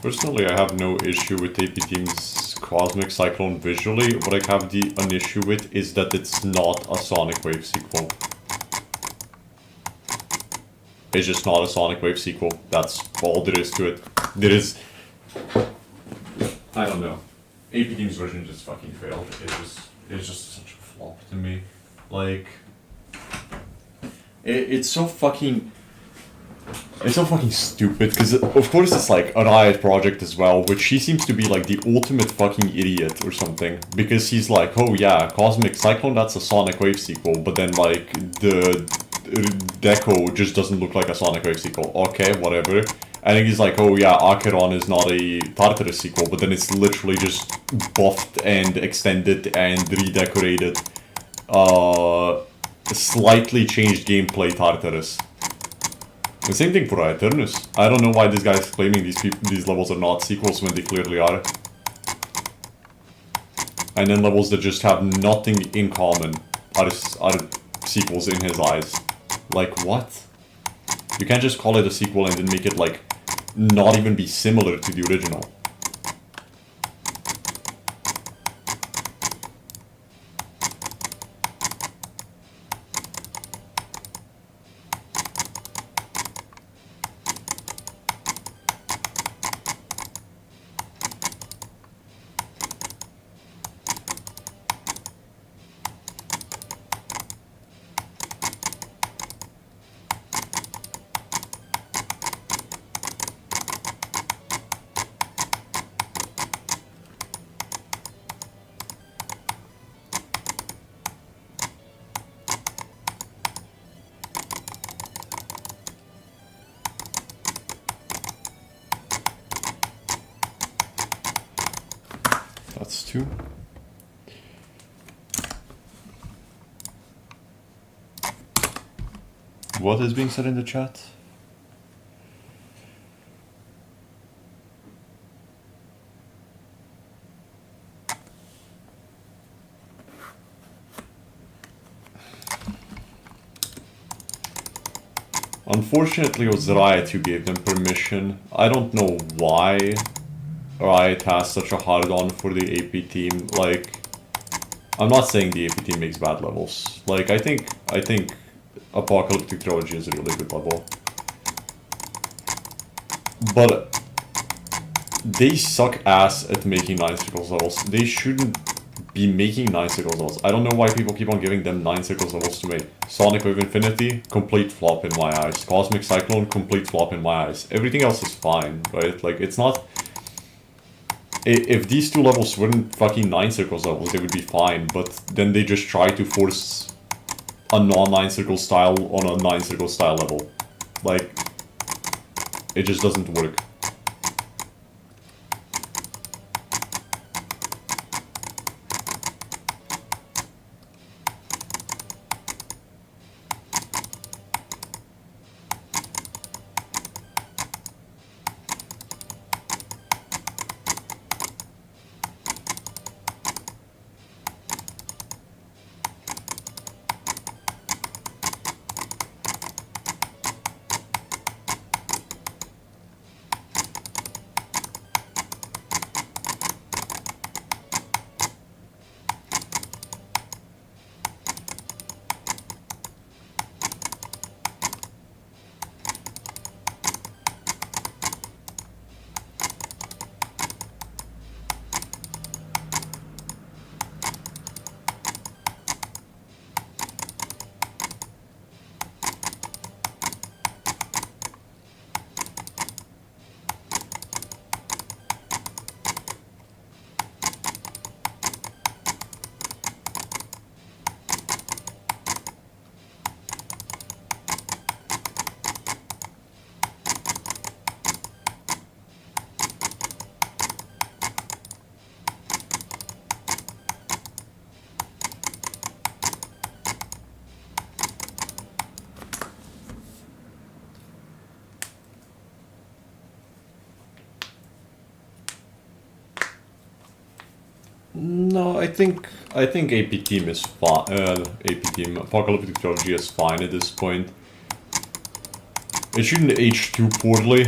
Personally, I have no issue with AP Team's Cosmic Cyclone visually. What I have an issue with is that it's not a Sonic Wave sequel. It's just not a Sonic Wave sequel. That's all there is to it. There is... I don't know. AP Team's version just fucking failed. It's just such a flop to me. Like... It's so fucking... It's so fucking stupid, because of course it's like a Riot project as well, which he seems to be like the ultimate fucking idiot or something, because he's like, oh yeah, Cosmic Cyclone, that's a Sonic Wave sequel, but then like the deco just doesn't look like a Sonic Wave sequel. Okay, whatever. And then he's like, oh yeah, Acheron is not a Tartarus sequel, but then it's literally just buffed and extended and redecorated, slightly changed gameplay Tartarus. The same thing for Aeternus. I don't know why this guy is claiming these levels are not sequels when they clearly are. And then levels that just have nothing in common are sequels in his eyes. Like, what? You can't just call it a sequel and then make it, like, not even be similar to the original. That's 2. What is being said in the chat? Unfortunately, it was Riot who gave them permission. I don't know why Riot has such a hard-on for the AP team. Like, I'm not saying the AP team makes bad levels. Like, I think Apocalyptic Trilogy is a really good level. But they suck ass at making 9 Circles levels. They shouldn't be making 9 Circles levels. I don't know why people keep on giving them 9 Circles levels to make. Sonic Wave Infinity, complete flop in my eyes. Cosmic Cyclone, complete flop in my eyes. Everything else is fine, right? Like, it's not... If these 2 levels weren't fucking 9 Circles levels, they would be fine, but then they just try to force a non-9 Circle style on a 9 Circle style level. Like, it just doesn't work. I think AP team is fine. AP team Apocalyptic Trilogy is fine at this point. It shouldn't age too poorly.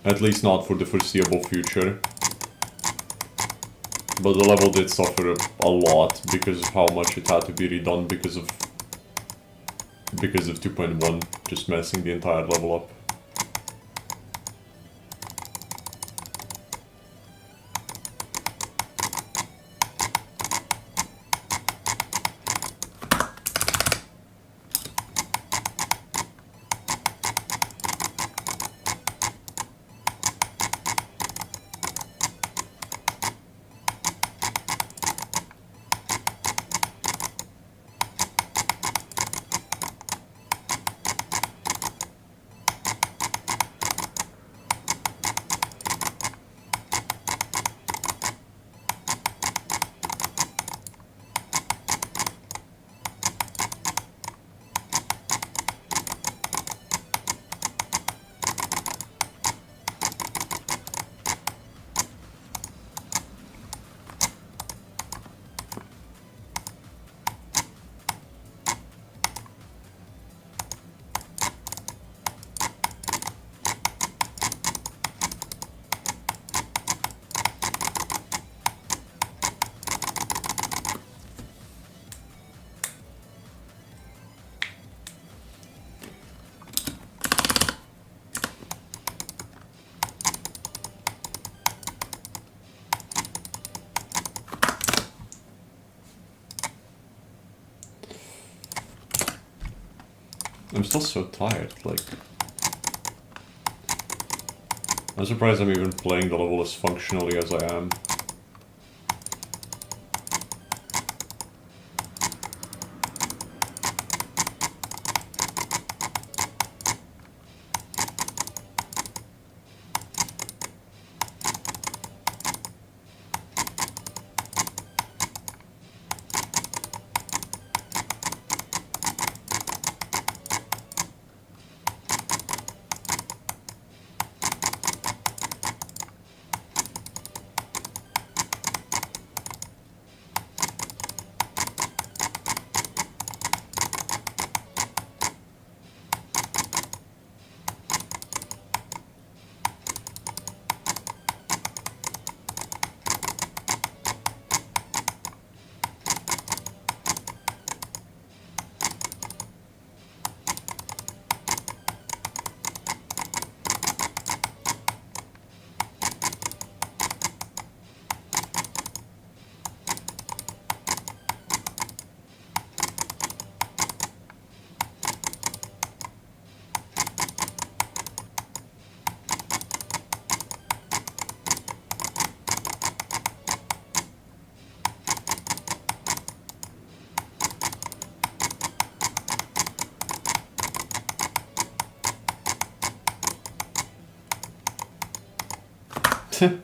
At least not for the foreseeable future. But the level did suffer a lot because of how much it had to be redone because of 2.1 just messing the entire level up. I'm still so tired, like... I'm surprised I'm even playing the level as functionally as I am.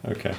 Okay.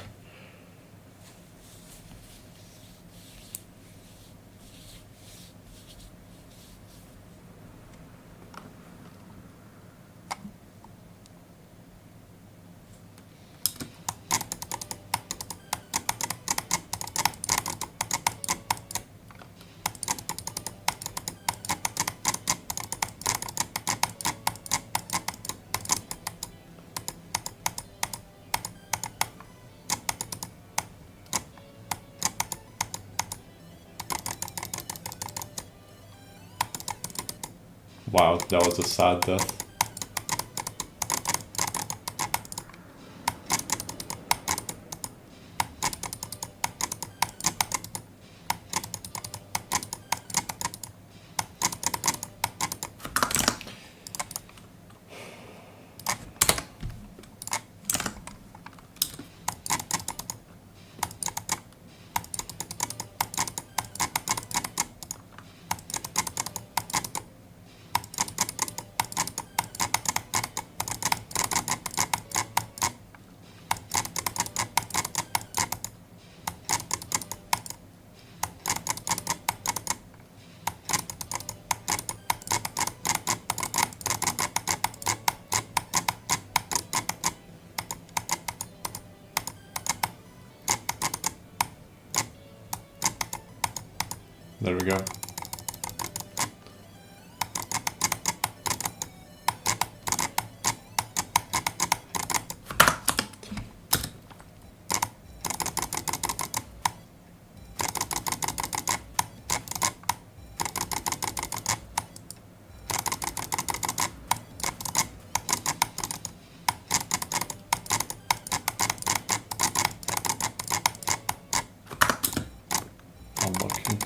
Wow, that was a sad death. There we go. Unlucky.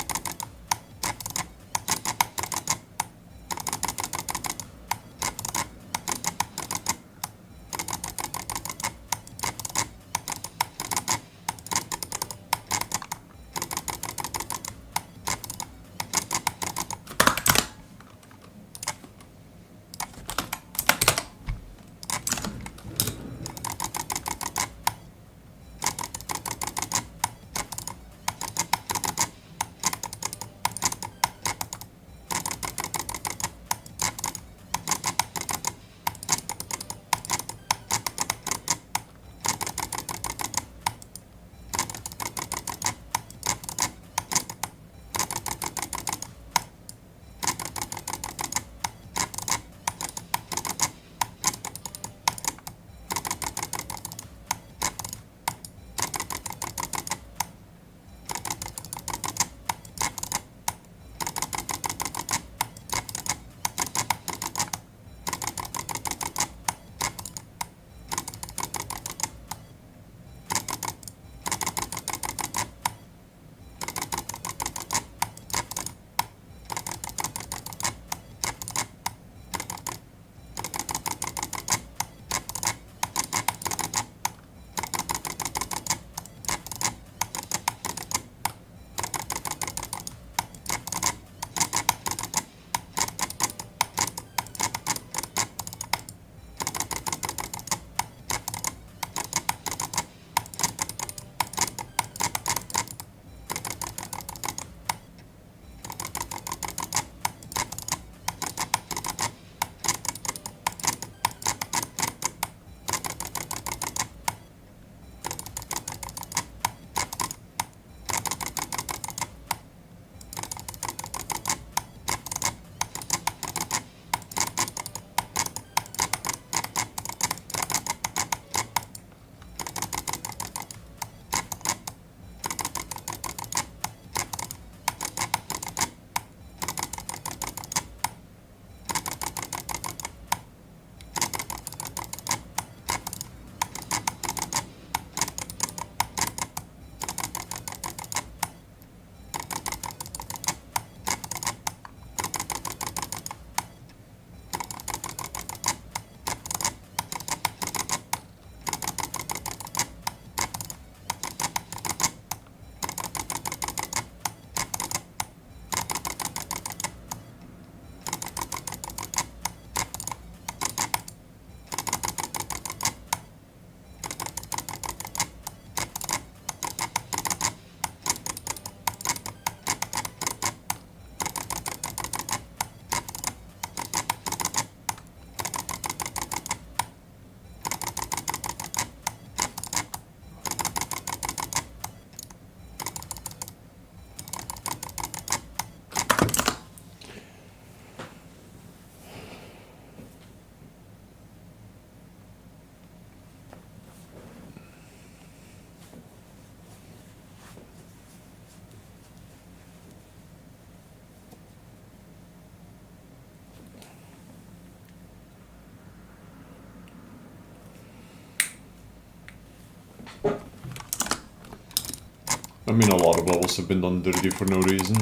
I mean, a lot of levels have been done dirty for no reason.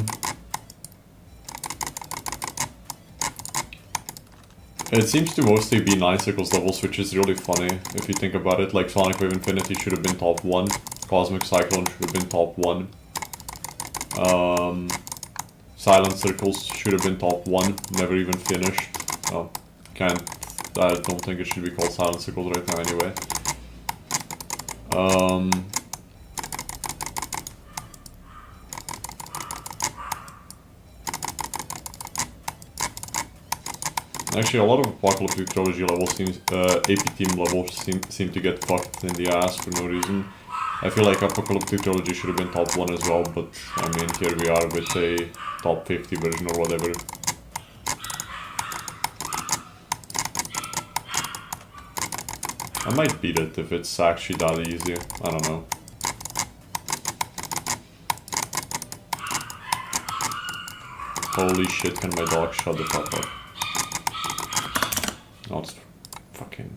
It seems to mostly be 9 Cycles levels, which is really funny if you think about it. Like, Sonic Wave Infinity should have been top 1. Cosmic Cyclone should have been top 1. Silent Circles should have been top 1. Never even finished. Oh, can't. I don't think it should be called Silent Circles right now anyway. Actually, a lot of Apocalyptic Trilogy levels, AP Team levels seem to get fucked in the ass for no reason. I feel like Apocalyptic Trilogy should have been top 1 as well, but I mean, here we are with a top 50 version or whatever. I might beat it if it's actually that easy. I don't know. Holy shit, can my dog shut the fuck up? No, it's fucking...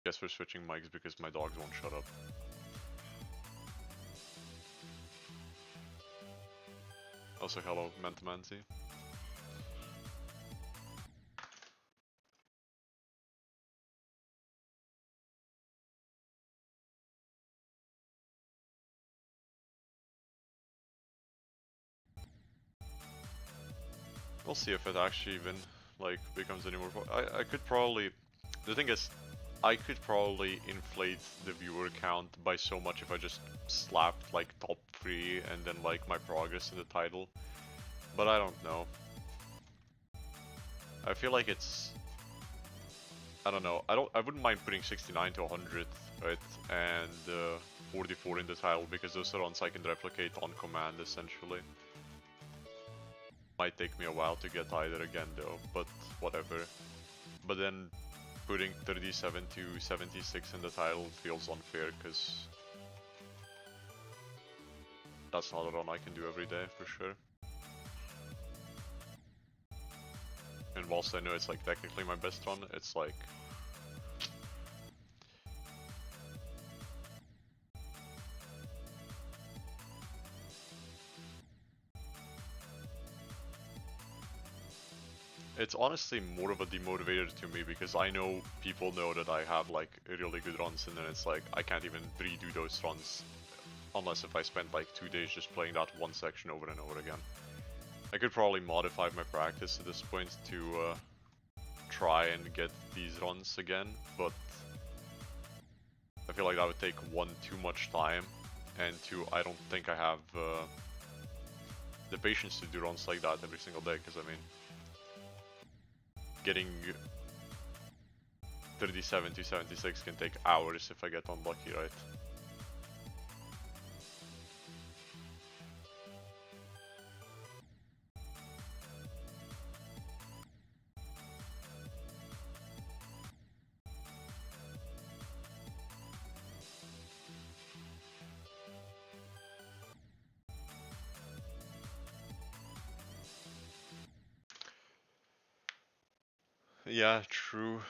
Guess we're switching mics because my dogs won't shut up. Also, hello, Mentamancy. We'll see if it actually even, like, becomes any more... I could probably... The thing is, I could probably inflate the viewer count by so much if I just slapped, like, top 3 and then, like, my progress in the title. But I don't know. I feel like it's... I don't know. I wouldn't mind putting 69 to 100, right? And 44 in the title, because those are runs I can replicate on command, essentially. Might take me a while to get either again though, but whatever. But then putting 37 to 76 in the title feels unfair, because that's not a run I can do every day, for sure. And whilst I know it's like technically my best run, it's like... It's honestly more of a demotivator to me, because I know people know that I have like really good runs, and then it's like I can't even redo those runs unless if I spend like 2 days just playing that one section over and over again. I could probably modify my practice at this point to try and get these runs again, but I feel like that would take 1, too much time, and 2, I don't think I have the patience to do runs like that every single day, because I mean, getting 37 to 76 can take hours if I get unlucky, right? Yeah, true.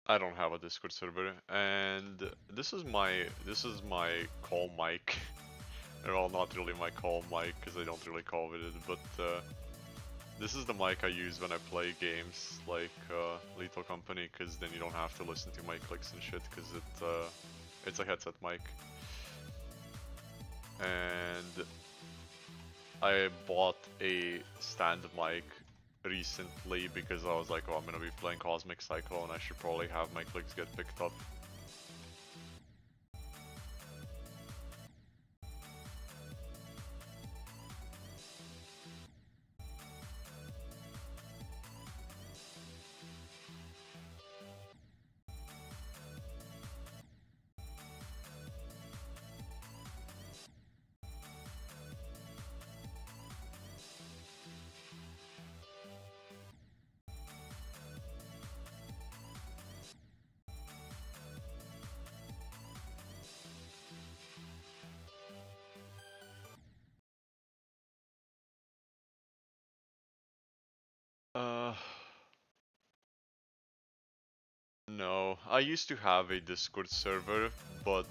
I don't have a Discord server, and this is my call mic. Well, not really my call mic, because I don't really call with it, but this is the mic I use when I play games like Lethal Company, because then you don't have to listen to my clicks and shit, because it's a headset mic. And I bought a stand mic recently because I was like, oh, I'm gonna be playing Cosmic Cyclone, I should probably have my clicks get picked up. No, I used to have a Discord server, but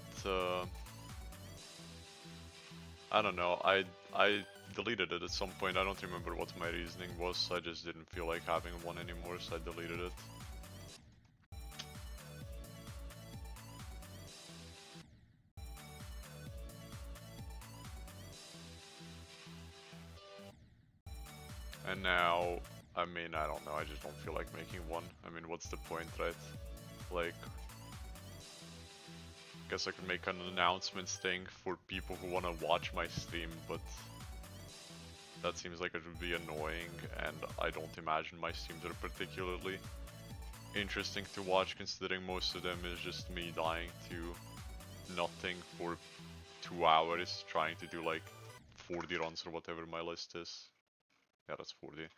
I don't know, I deleted it at some point. I don't remember what my reasoning was, I just didn't feel like having one anymore, so I deleted it. And now, I mean, I don't know, I just don't feel like making one. I mean, what's the point, right? Like, Guess I could make an announcements thing for people who want to watch my stream, but that seems like it would be annoying, and I don't imagine my streams are particularly interesting to watch, considering most of them is just me dying to nothing for 2 hours trying to do like 40 runs or whatever my list is. Yeah, that's 40.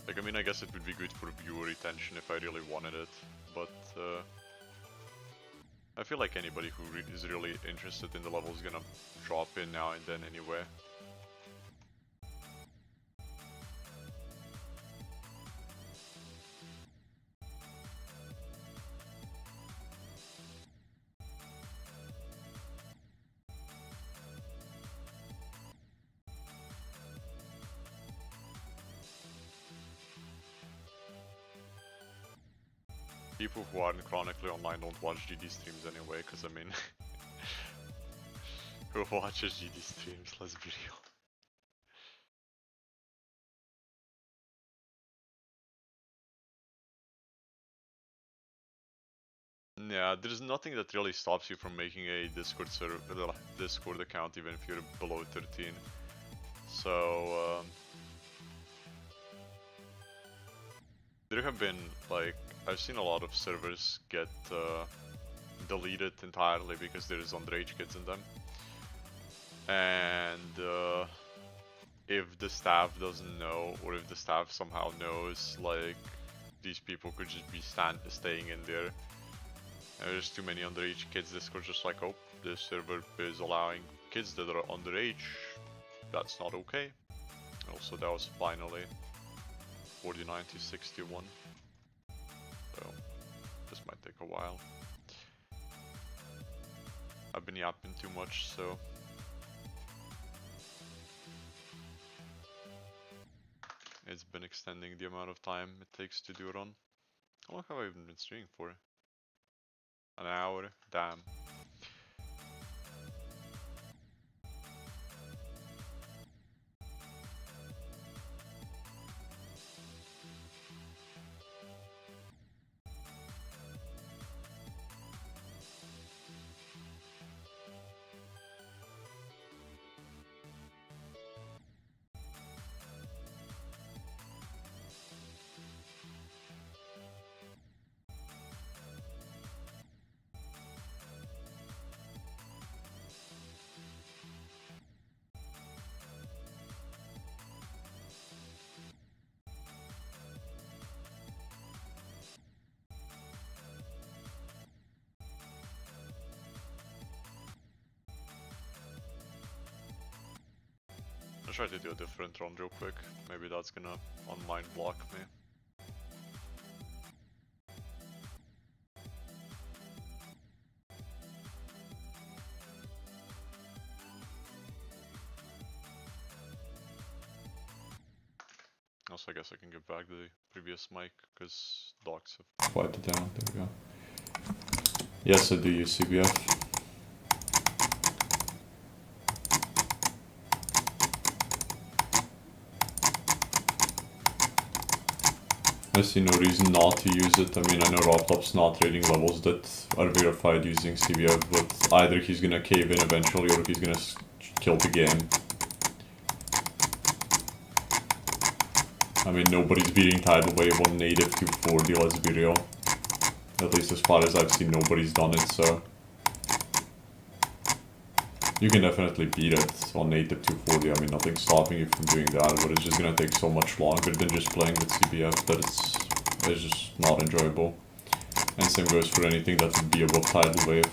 Like, I mean, I guess it would be good for viewer retention if I really wanted it, but I feel like anybody who is really interested in the level is gonna drop in now and then anyway. People who aren't chronically online don't watch GD streams anyway, because I mean, who watches GD streams, let's be real. Yeah, there's nothing that really stops you from making a Discord server, Discord account even if you're below 13. So, there have been, like, I've seen a lot of servers get deleted entirely because there is underage kids in them. And if the staff doesn't know, or if the staff somehow knows, like, these people could just be staying in there. And there's too many underage kids, Discord's just like, oh, this server is allowing kids that are underage. That's not okay. Also, that was finally 49 to 61. So, this might take a while. I've been yapping too much, so... It's been extending the amount of time it takes to do a run. How long have I even been streaming for? An hour? Damn. I'll try to do a different run real quick. Maybe that's gonna unmind block me. Also, I guess I can get back the previous mic, because docs have wiped it down. There we go. Yes, I do use CBF. I see no reason not to use it. I mean, I know RobTop's not rating levels that are verified using CBF, but either he's gonna cave in eventually or he's gonna kill the game. I mean, nobody's beating Tidal Wave on native 240, let's be real. At least as far as I've seen, nobody's done it, so... You can definitely beat it on native 240, I mean, nothing's stopping you from doing that, but it's just gonna take so much longer than just playing with CBF that it's just not enjoyable. And same goes for anything that would be above Tidal Wave.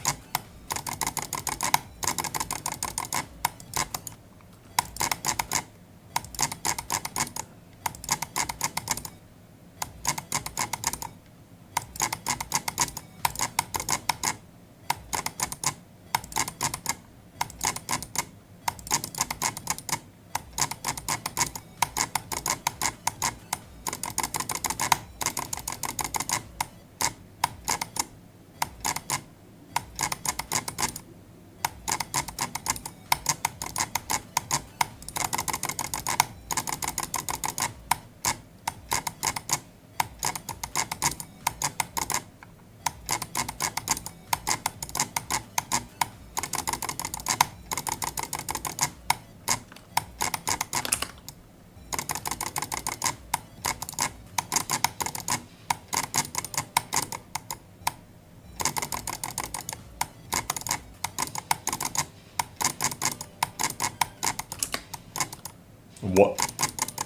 What?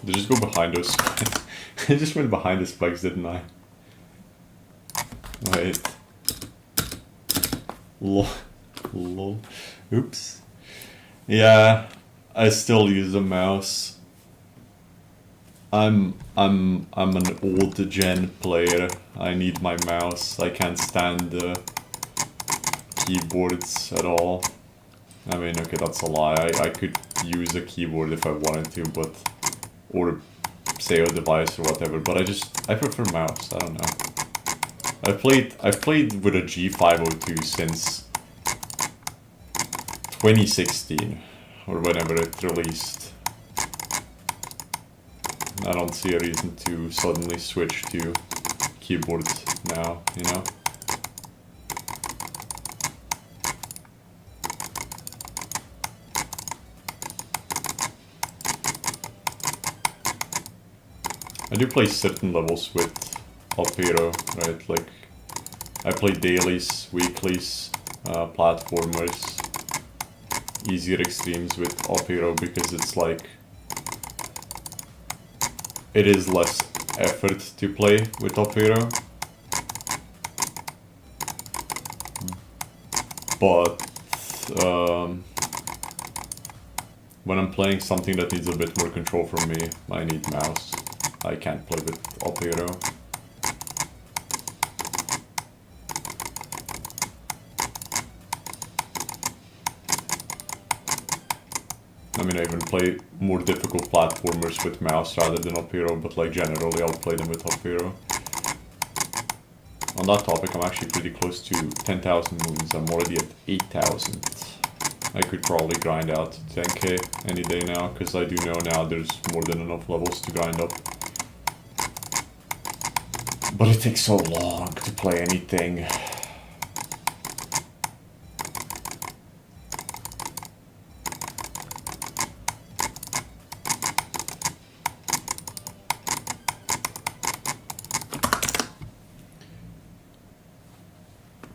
Did I just go behind those spikes? I just went behind the spikes, didn't I? Wait. Lol. Lol. Oops. Yeah, I still use a mouse. I'm an old gen player. I need my mouse. I can't stand the keyboards at all. I mean, okay, that's a lie. I could use a keyboard if I wanted to, but or say a device or whatever. But I prefer mouse. I don't know. I've played with a G502 since 2016 or whenever it released. I don't see a reason to suddenly switch to keyboards now, you know? I do play certain levels with up hero, right? Like, I play dailies, weeklies, platformers, easier extremes with up hero because it's like, it is less effort to play with Top Hero. But when I'm playing something that needs a bit more control from me, I need mouse. I can't play with Top Hero. I mean, I even play more difficult platformers with mouse rather than up hero, but like generally I'll play them with up hero. On that topic, I'm actually pretty close to 10,000 moons. I'm already at 8,000. I could probably grind out to 10k any day now, because I do know now there's more than enough levels to grind up. But it takes so long to play anything.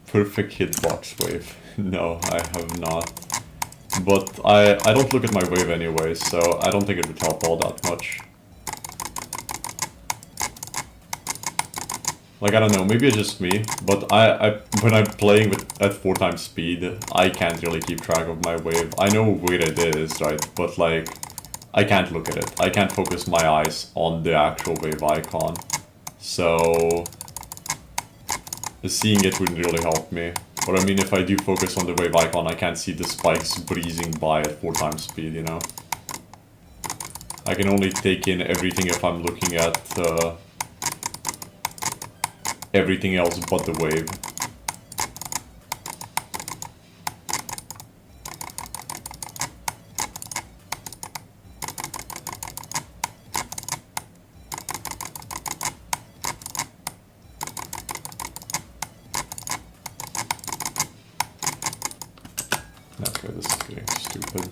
Perfect hitbox wave. No, I have not. But I don't look at my wave anyway, so I don't think it would help all that much. Like, I don't know, maybe it's just me, but when I'm playing at 4 times speed, I can't really keep track of my wave. I know where it is, right? But like, I can't look at it. I can't focus my eyes on the actual wave icon. So seeing it wouldn't really help me. But I mean, if I do focus on the wave icon, I can't see the spikes breezing by at 4 times speed, you know? I can only take in everything if I'm looking at everything else but the wave. Okay, this is getting stupid.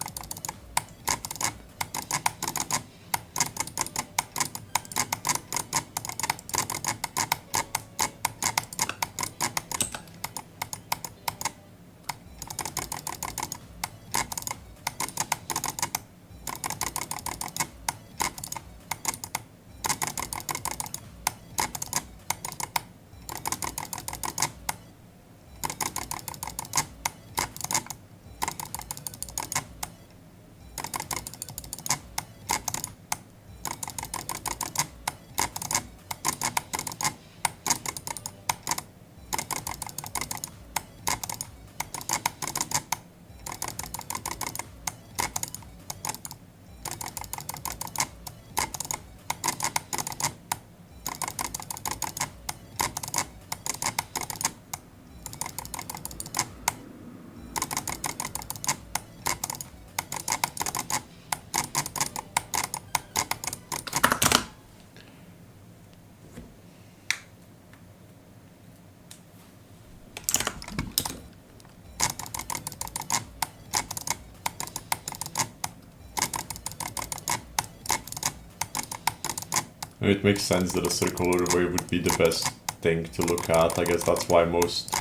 It makes sense that a circular wave would be the best thing to look at. I guess that's why most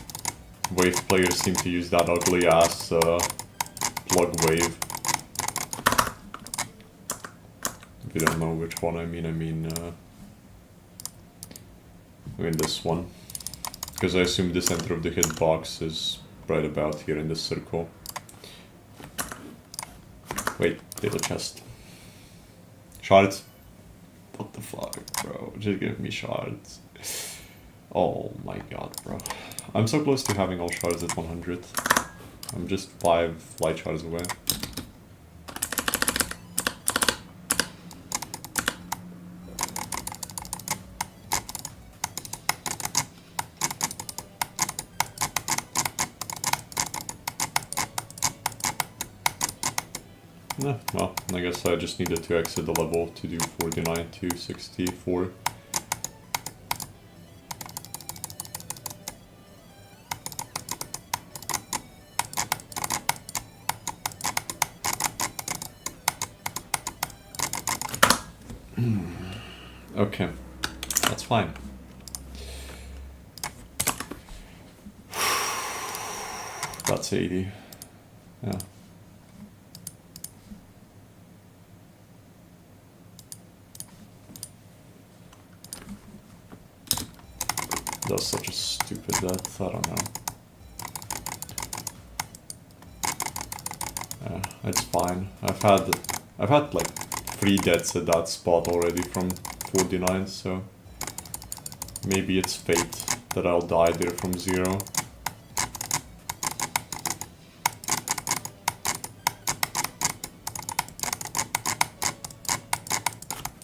wave players seem to use that ugly ass plug wave. you don't know which one I mean this one. Because I assume the center of the hitbox is right about here in this circle. Wait, little chest. Shards? What the fuck, bro? Just give me shards. Oh my god, bro. I'm so close to having all shards at 100. I'm just 5 light shards away. Yeah, well, I guess I just needed to exit the level to do 49 to 64. Okay, that's fine. That's 80. Yeah. That's such a stupid death, I don't know. Yeah, it's fine. I've had like 3 deaths at that spot already from 49, so maybe it's fate that I'll die there from 0.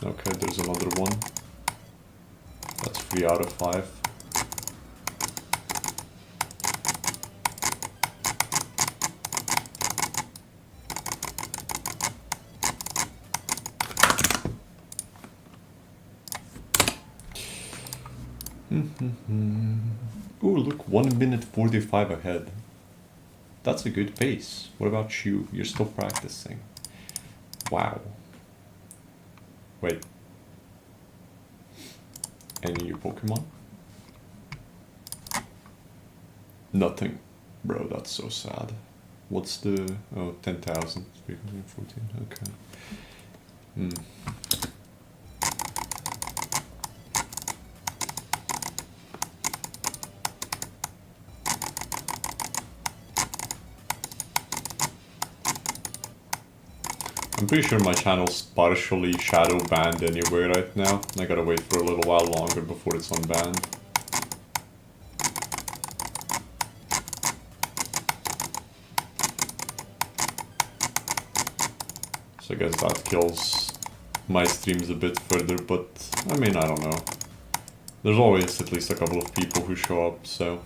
Okay, there's another one. That's 3 out of 5. Ooh, look, 1 minute 45 ahead. That's a good pace. What about you? You're still practicing. Wow. Wait. Any new Pokemon? Nothing. Bro, that's so sad. What's the... oh, 10,000. 314, okay. I'm pretty sure my channel's partially shadow banned anyway right now. I gotta wait for a little while longer before it's unbanned. So I guess that kills my streams a bit further, but I mean, I don't know. There's always at least a couple of people who show up, so...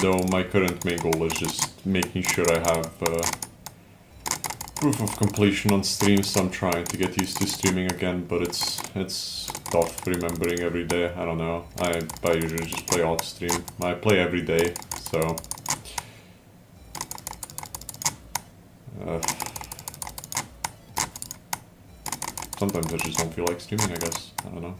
Though my current main goal is just making sure I have proof of completion on stream, so I'm trying to get used to streaming again, but it's tough remembering every day. I don't know. I usually just play off stream. I play every day, so... sometimes I just don't feel like streaming, I guess. I don't know.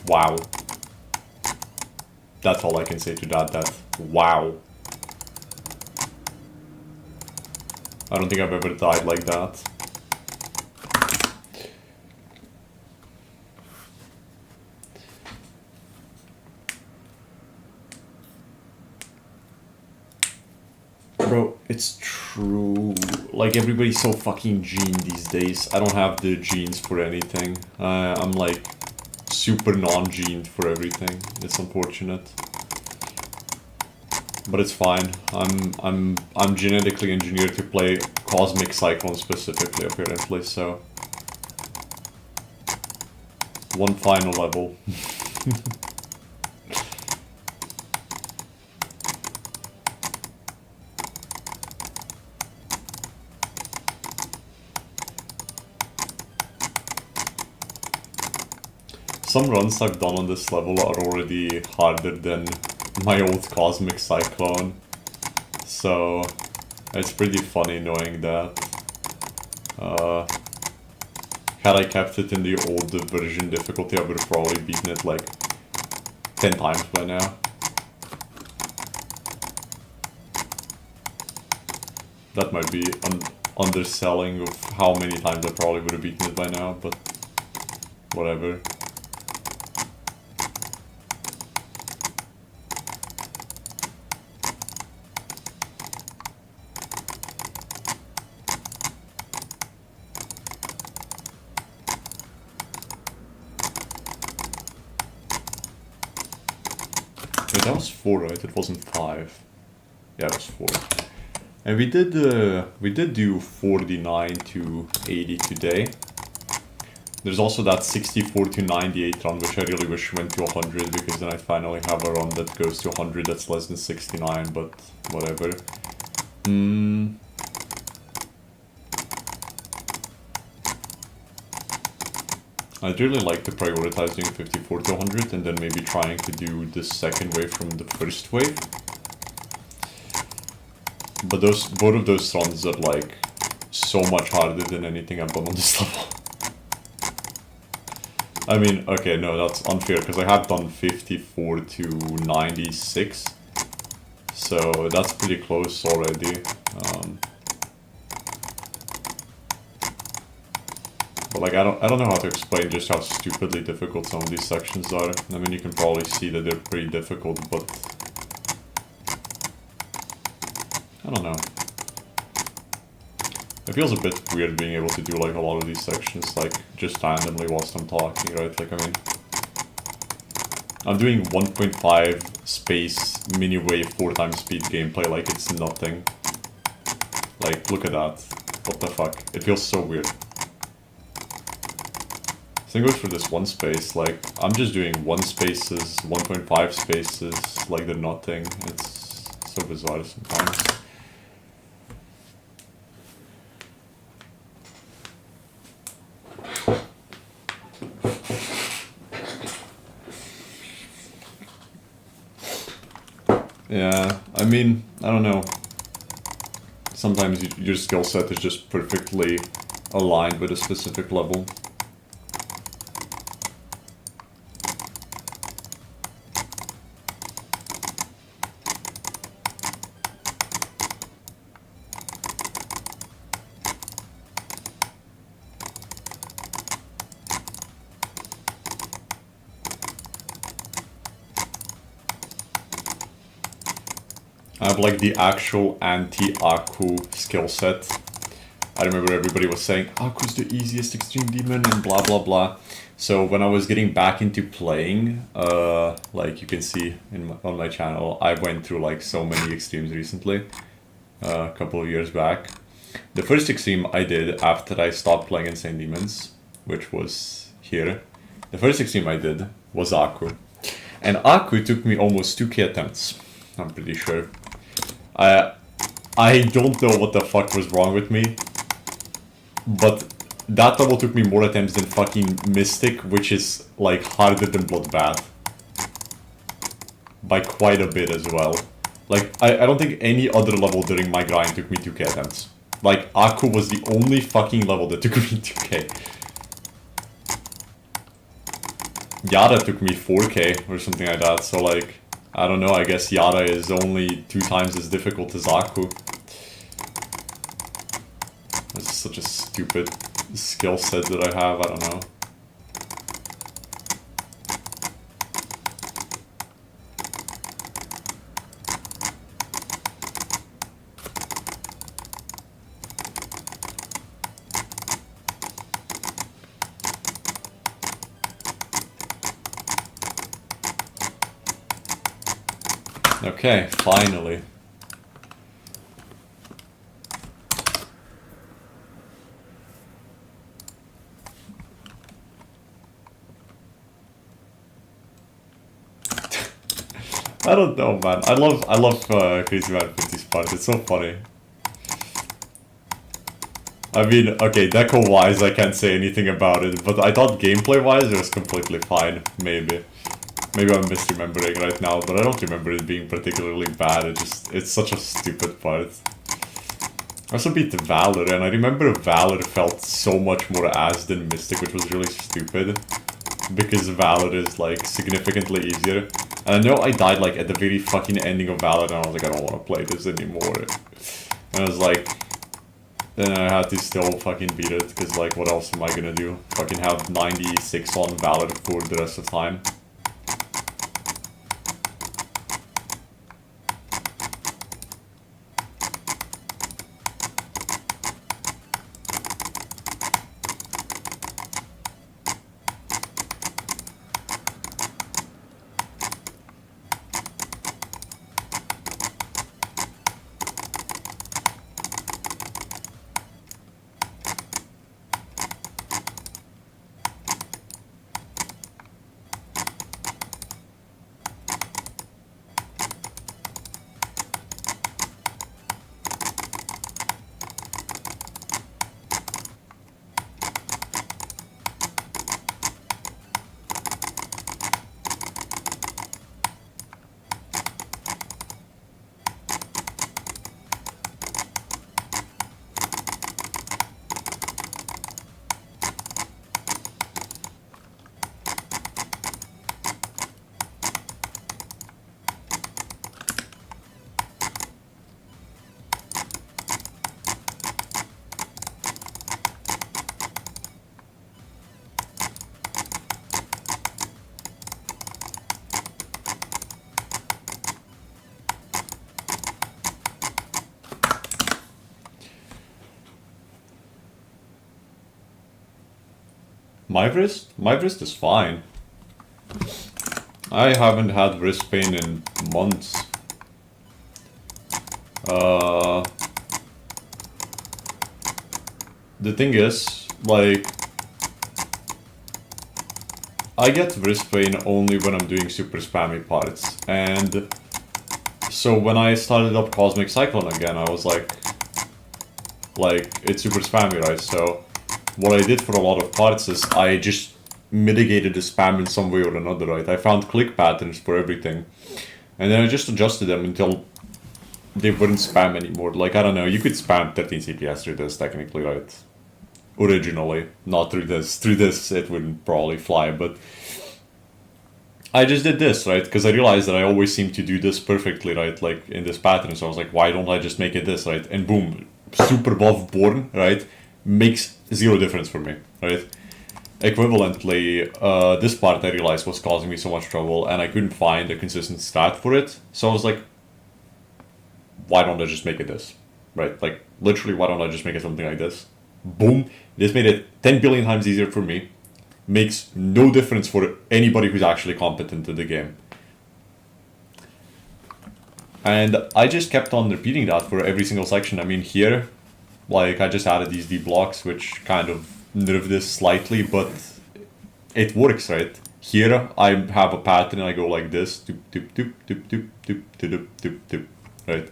Wow. That's all I can say to that. Wow. I don't think I've ever died like that. Bro, it's true. Like, everybody's so fucking gene these days. I don't have the genes for anything. I'm like... super non-gened for everything. It's unfortunate, but it's fine. I'm genetically engineered to play Cosmic Cyclone specifically, apparently. So 1 final level. some runs I've done on this level are already harder than my old Cosmic Cyclone. So it's pretty funny knowing that. Had I kept it in the old version difficulty, I would have probably beaten it like 10 times by now. That might be underselling of how many times I probably would have beaten it by now, but whatever. Wait, that was 4, right? It wasn't 5. Yeah, it was 4. And we did do 49 to 80 today. There's also that 64 to 98 run, which I really wish went to 100, because then I finally have a run that goes to 100 that's less than 69, but whatever. I'd really like to prioritize doing 54 to 100 and then maybe trying to do the second wave from the first wave. But both of those runs are like so much harder than anything I've done on this level. I mean, okay, no, that's unfair because I have done 54 to 96. So that's pretty close already. But like I don't know how to explain just how stupidly difficult some of these sections are. I mean, you can probably see that they're pretty difficult, but I don't know. It feels a bit weird being able to do like a lot of these sections like just randomly whilst I'm talking, right? Like, I mean, I'm doing 1.5 space mini wave 4 times speed gameplay like it's nothing. Like, look at that. What the fuck? It feels so weird. Same goes for this 1 space. Like, I'm just doing 1 spaces, 1.5 spaces like they're nothing. It's so bizarre sometimes. Yeah, I mean, I don't know. Sometimes your skill set is just perfectly aligned with a specific level. I have like the actual anti-Aku skill set. I remember everybody was saying Aku's the easiest extreme demon and blah blah blah. So when I was getting back into playing, like you can see on my channel, I went through like so many extremes recently, a couple of years back. The first extreme I did after I stopped playing Insane Demons, which was here. The first extreme I did was Aku. And Aku took me almost 2k attempts, I'm pretty sure. I don't know what the fuck was wrong with me, but that level took me more attempts than fucking Mystic, which is like harder than Bloodbath. By quite a bit as well. Like, I don't think any other level during my grind took me 2k attempts. Like, Aku was the only fucking level that took me 2k. Yara took me 4k or something like that, so like, I don't know, I guess Yara is only 2 times as difficult as Aku. It's such a stupid skill set that I have, I don't know. Okay, finally. I don't know, man. I love Crazy Man 50's part. It's so funny. I mean, okay, deco-wise I can't say anything about it, but I thought gameplay-wise it was completely fine, maybe. Maybe I'm misremembering right now, but I don't remember it being particularly bad, it's such a stupid part. I also beat Valor, and I remember Valor felt so much more ass than Mystic, which was really stupid. Because Valor is, like, significantly easier. And I know I died, like, at the very fucking ending of Valor, and I was like, I don't want to play this anymore. And I was like... Then I had to still fucking beat it, because, like, what else am I gonna do? Fucking have 96 on Valor for the rest of the time. My wrist is fine. I haven't had wrist pain in months. The thing is, like, I get wrist pain only when I'm doing super spammy parts, and so when I started up Cosmic Cyclone again, I was like, it's super spammy, right? So what I did for a lot of parts is I just mitigated the spam in some way or another, right? I found click patterns for everything, and then I just adjusted them until they wouldn't spam anymore. Like, I don't know, you could spam 13 CPS through this technically, right? Originally, not through this. Through this it wouldn't probably fly, but I just did this, right? Because I realized that I always seem to do this perfectly, right? Like, in this pattern, so I was like, why don't I just make it this, right? And boom, super buff born, right? Makes zero difference for me, right? Equivalently, this part I realized was causing me so much trouble, and I couldn't find a consistent stat for it, so I was like, why don't I just make it this, right? Like, literally, why don't I just make it something like this? Boom, this made it 10 billion times easier for me, makes no difference for anybody who's actually competent in the game. And I just kept on repeating that for every single section. I mean, here, like, I just added these D blocks, which kind of nerfed this slightly, but it works, right? Here, I have a pattern, I go like this, doop, doop, doop, doop, doop, doop, doop, doop, doop, right?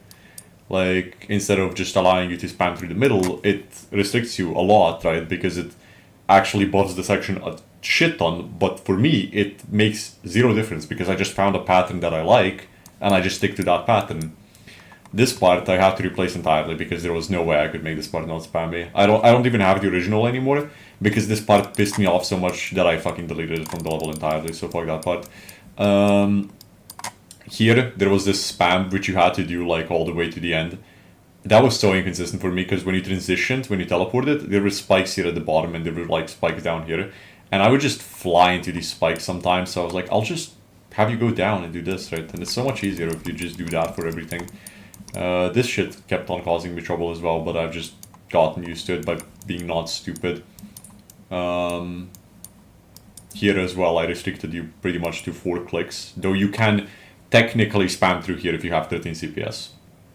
Like, instead of just allowing you to spam through the middle, it restricts you a lot, right? Because it actually buffs the section a shit ton, but for me, it makes zero difference, because I just found a pattern that I like, and I just stick to that pattern. This part I had to replace entirely, because there was no way I could make this part not spammy. I don't even have the original anymore, because this part pissed me off so much that I fucking deleted it from the level entirely, so fuck that part. Here, there was this spam which you had to do, like, all the way to the end. That was so inconsistent for me, because when you transitioned, when you teleported, there were spikes here at the bottom, and there were, like, spikes down here. And I would just fly into these spikes sometimes, so I was like, I'll just have you go down and do this, right? And it's so much easier if you just do that for everything. This shit kept on causing me trouble as well, but I've just gotten used to it by being not stupid. Here as well, I restricted you pretty much to 4 clicks, though you can technically spam through here if you have 13 CPS.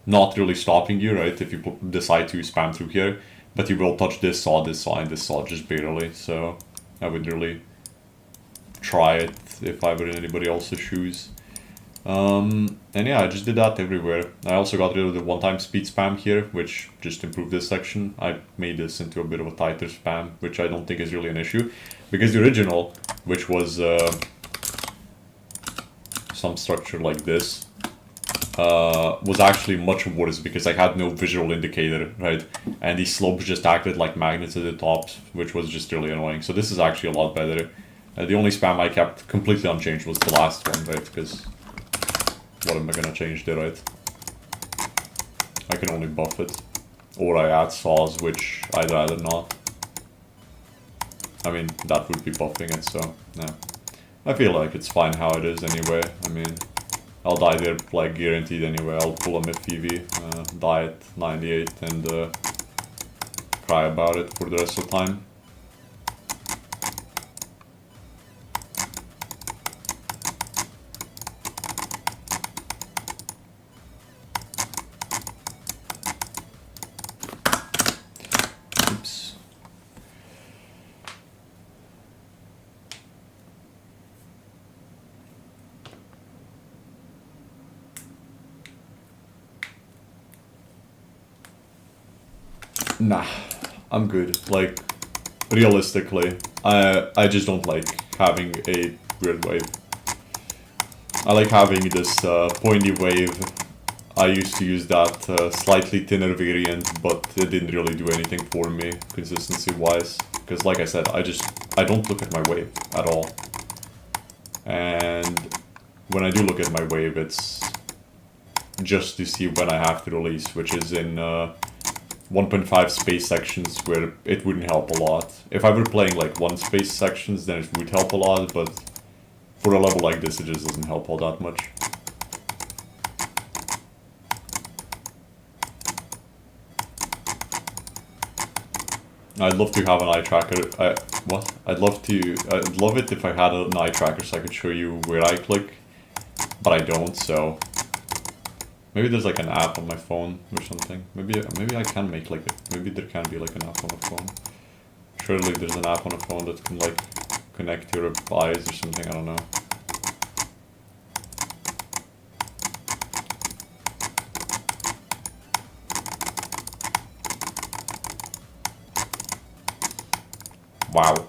Not really stopping you, right, if you decide to spam through here, but you will touch this saw, and this saw just barely, so I would really try it if I were in anybody else's shoes. And yeah, I just did that everywhere. I also got rid of the one-time speed spam here, which just improved this section. I made this into a bit of a tighter spam, which I don't think is really an issue. Because the original, which was some structure like this, was actually much worse because I had no visual indicator, right? And these slopes just acted like magnets at the tops, which was just really annoying. So this is actually a lot better. The only spam I kept completely unchanged was the last one, right? Because what am I gonna change there, right? I can only buff it. Or I add saws, which I'd rather not. I mean, that would be buffing it, so, yeah. I feel like it's fine how it is anyway. I mean, I'll die there, like, guaranteed anyway. I'll pull a mid-PV, die at 98, and cry about it for the rest of the time. Oops. Nah, I'm good. Like, realistically, I just don't like having a weird wave. I like having this pointy wave. I used to use that slightly thinner variant, but it didn't really do anything for me, consistency-wise. Because like I said, I don't look at my wave at all. And when I do look at my wave, it's just to see when I have to release, which is in 1.5 space sections where it wouldn't help a lot. If I were playing like 1 space sections, then it would help a lot, but for a level like this, it just doesn't help all that much. I'd love to have an eye tracker. I'd love it if I had an eye tracker so I could show you where I click, but I don't, so maybe there's like an app on my phone or something. Maybe I can make like maybe there can be like an app on a phone. Surely there's an app on a phone that can like connect your eyes or something, I don't know. Wow.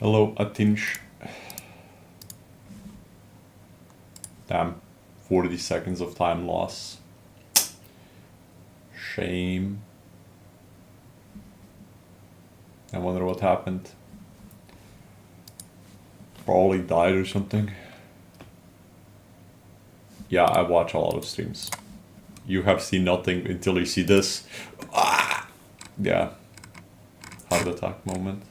Hello, Atinch. Damn, 40 seconds of time loss. Shame. I wonder what happened. Probably died or something. Yeah, I watch a lot of streams. You have seen nothing until you see this. Ah! Yeah. Heart attack moment.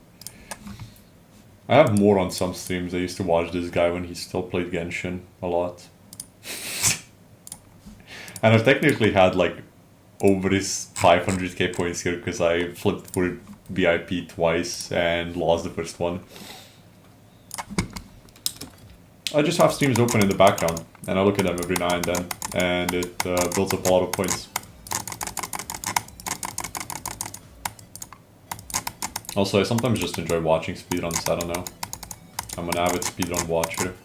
I have more on some streams. I used to watch this guy when he still played Genshin a lot. And I've technically had like over his 500k points here because I flipped for VIP twice and lost the first one. I just have streams open in the background and I look at them every now and then, and it builds up a lot of points. Also, I sometimes just enjoy watching speedruns, I don't know. I'm an avid speedrun watcher.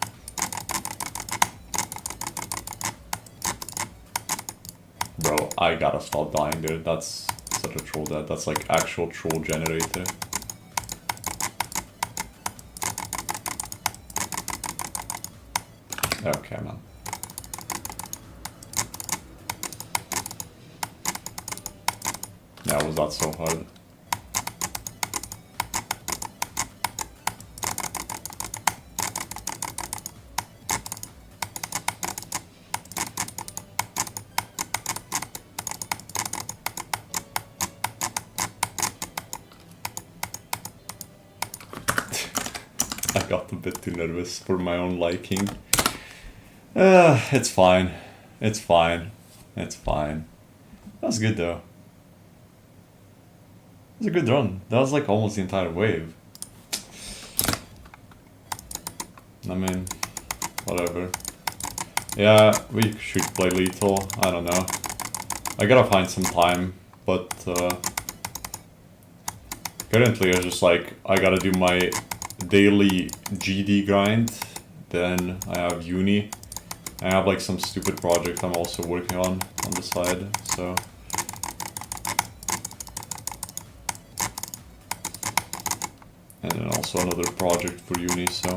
Bro, I gotta stop dying there. That's such a troll death. That's like actual troll generator. Okay, man. Yeah, was that so hard? I got a bit too nervous for my own liking. It's fine. It's fine. It's fine. That was good though. It was a good run. That was like almost the entire wave. I mean, whatever. Yeah, we should play lethal. I don't know. I gotta find some time, but currently I just like, I gotta do my daily GD grind, then I have uni. I have like some stupid project I'm also working on the side, so. And then also another project for uni, so.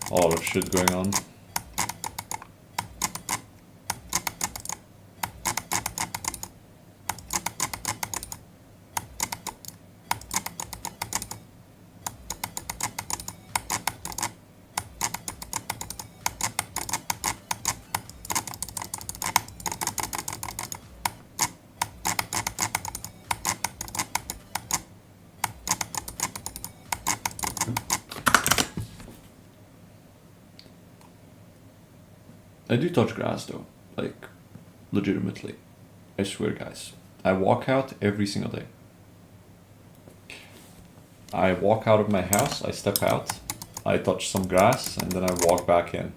A lot of shit going on. I do touch grass though, like, legitimately. I swear guys. I walk out every single day. I walk out of my house, I step out, I touch some grass, and then I walk back in.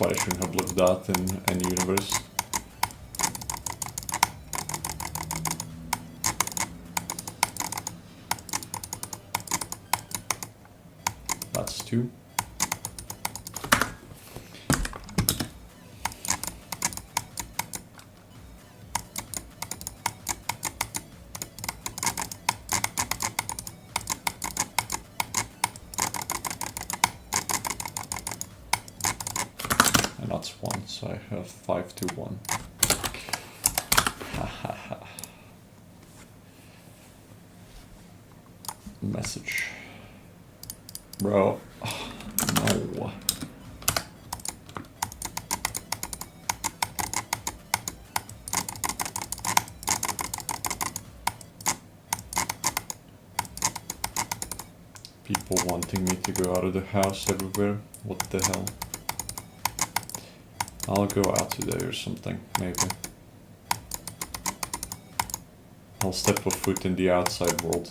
I shouldn't have looked that in any universe. That's 2. That's 1, so I have 5 to 1. Message. Bro. No. People wanting me to go out of the house everywhere. What the hell? I'll go out today or something, maybe. I'll step a foot in the outside world.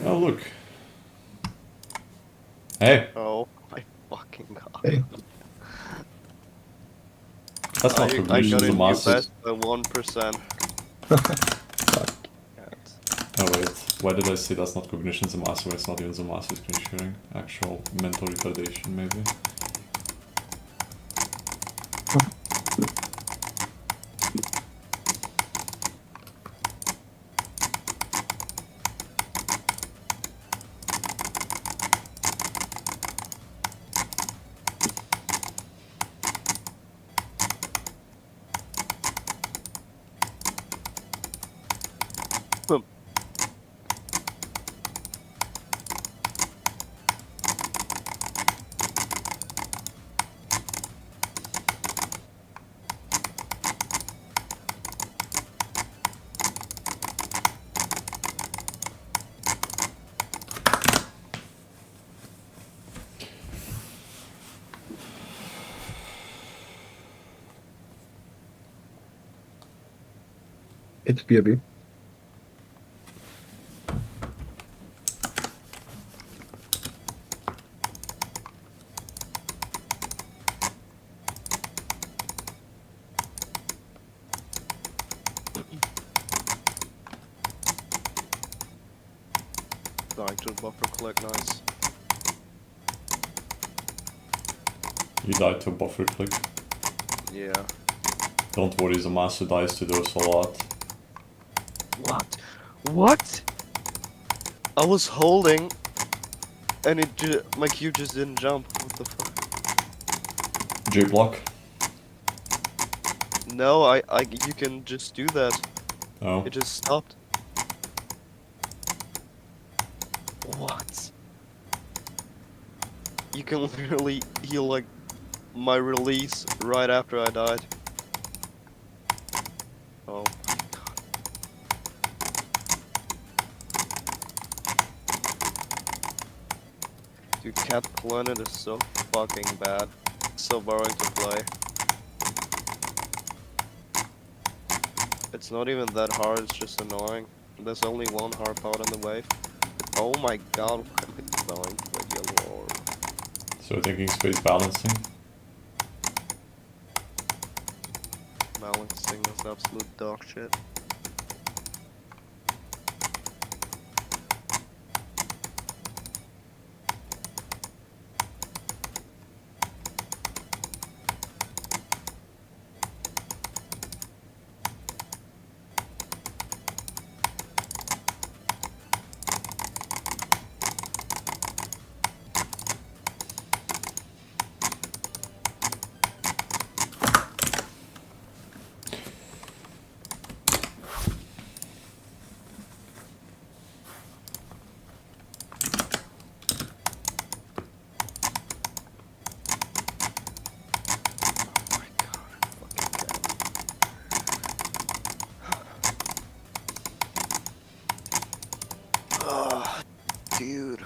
Oh, look. Hey. Oh my fucking god. Hey. That's not cognitions of masses. By 1%. Oh wait, why did I say that's not cognitions of mass when it's not even Zamasu screen sharing? Actual mental retardation, maybe. It's BB. Dying to buffer click, nice. You died to a buffer click. Yeah. Don't worry, Zamasu dies to those a lot. What? What? I was holding, and my cube just didn't jump. What the fuck? J block. No, you can just do that. Oh. It just stopped. What? You can literally heal like my release right after I died. Oh my god. Dude, Cat Planet is so fucking bad. So boring to play. It's not even that hard, it's just annoying. There's only one hard part on the wave. Oh my god, what am I dying for, your lord? So thinking space balancing. Balancing is absolute dog shit. Dude.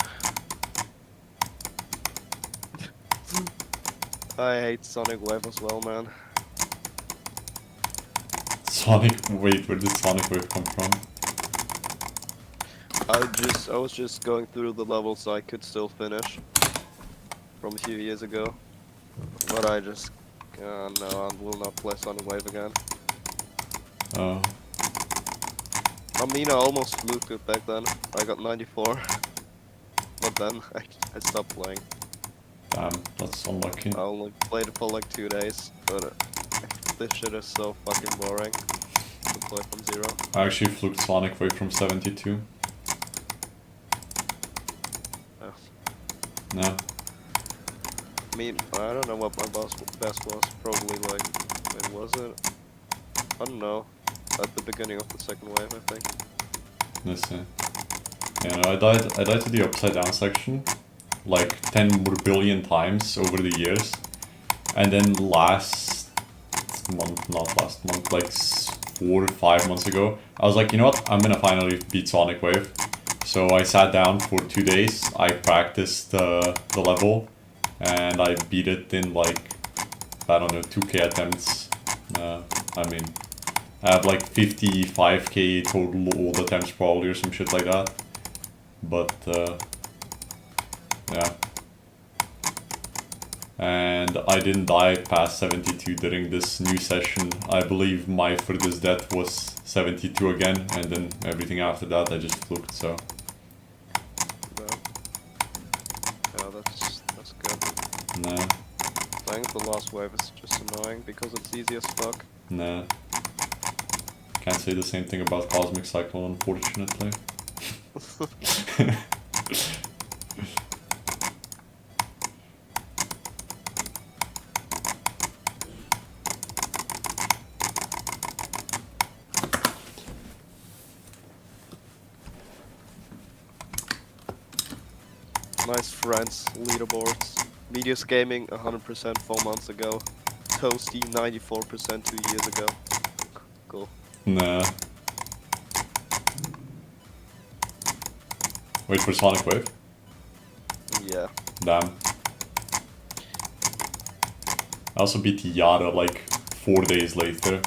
I hate Sonic Wave as well, man. Sonic, wait, where did Sonic Wave come from? I was just going through the levels I could still finish from a few years ago, but I just, no, I will not play Sonic Wave again. Oh. I mean, I almost fluked it back then. I got 94, but then I stopped playing. Damn, that's unlucky. I only played it for like 2 days, but this shit is so fucking boring to play from zero. I actually fluked Sonic Wave from 72. Oh. No. I mean, I don't know what my best was. Probably like, when was it? I don't know. At the beginning of the second wave, I think. Let's see. Yeah, no, I died to the upside down section like 10 billion times over the years, and then last month, not last month, like 4 or 5 months ago, I was like, you know what, I'm gonna finally beat Sonic Wave. So I sat down for 2 days, I practiced the level, and I beat it in like, I don't know, 2k attempts. I mean, I have like 55k total old attempts probably or some shit like that. But yeah. And I didn't die past 72 during this new session. I believe my furthest death was 72 again, and then everything after that I just fluked, so. Yeah, that's good. Nah. Playing the last wave is just annoying because it's easy as fuck. Nah. Can't say the same thing about Cosmic Cyclone, unfortunately. Nice friends, leaderboards. Medius Gaming 100% 4 months ago. Toasty 94% 2 years ago. Cool. Nah. Wait for Sonic Wave? Yeah. Damn. I also beat Yara like 4 days later.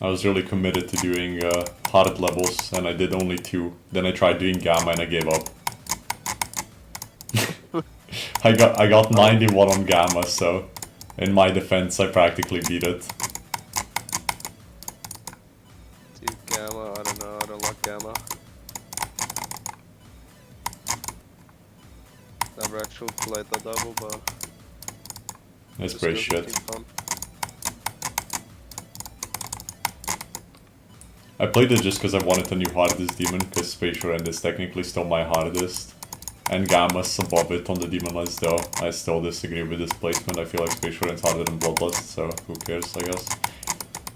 I was really committed to doing hard levels, and I did only 2. Then I tried doing Gamma and I gave up. I got 91 on Gamma, so in my defense I practically beat it. Dude, Gamma, I don't know, I don't like Gamma. Never actually played that level, but... That's great shit. I played it just because I wanted a new hardest demon, because Spatial End is technically still my hardest. And Gamma's above it on the demon list though. I still disagree with this placement. I feel like Spatial End's harder than Bloodlust, so who cares, I guess.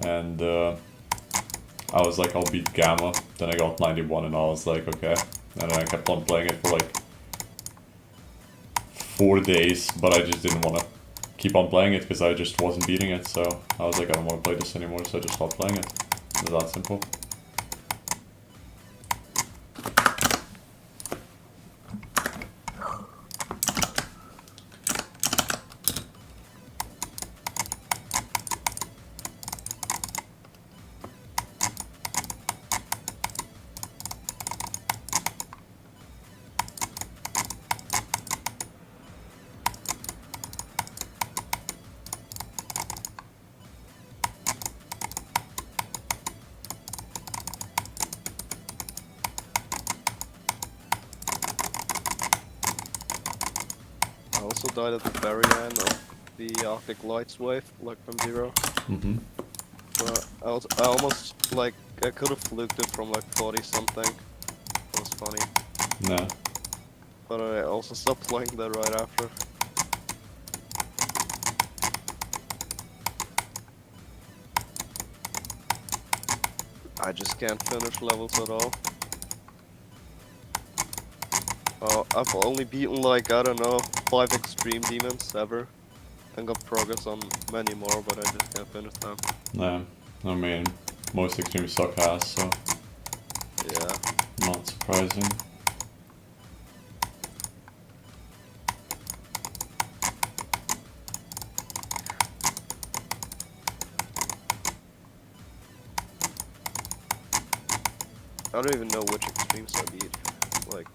And I was like, I'll beat Gamma. Then I got 91 and I was like, okay. And then I kept on playing it for like 4 days, but I just didn't want to keep on playing it because I just wasn't beating it. So I was like, I don't want to play this anymore, so I just stopped playing it. It's that simple. I also died at the very end of the Arctic Lights wave, like from 0. Mm-hmm. But I almost, like, I could have fluked it from like 40 something. It was funny. Nah. But I also stopped playing that right after. I just can't finish levels at all. I've only beaten like, I don't know, 5 extreme demons ever. And got progress on many more, but I just can't finish them. Nah. I mean, most extremes suck ass, so Yeah. not surprising. I don't even know which extremes I beat. Like,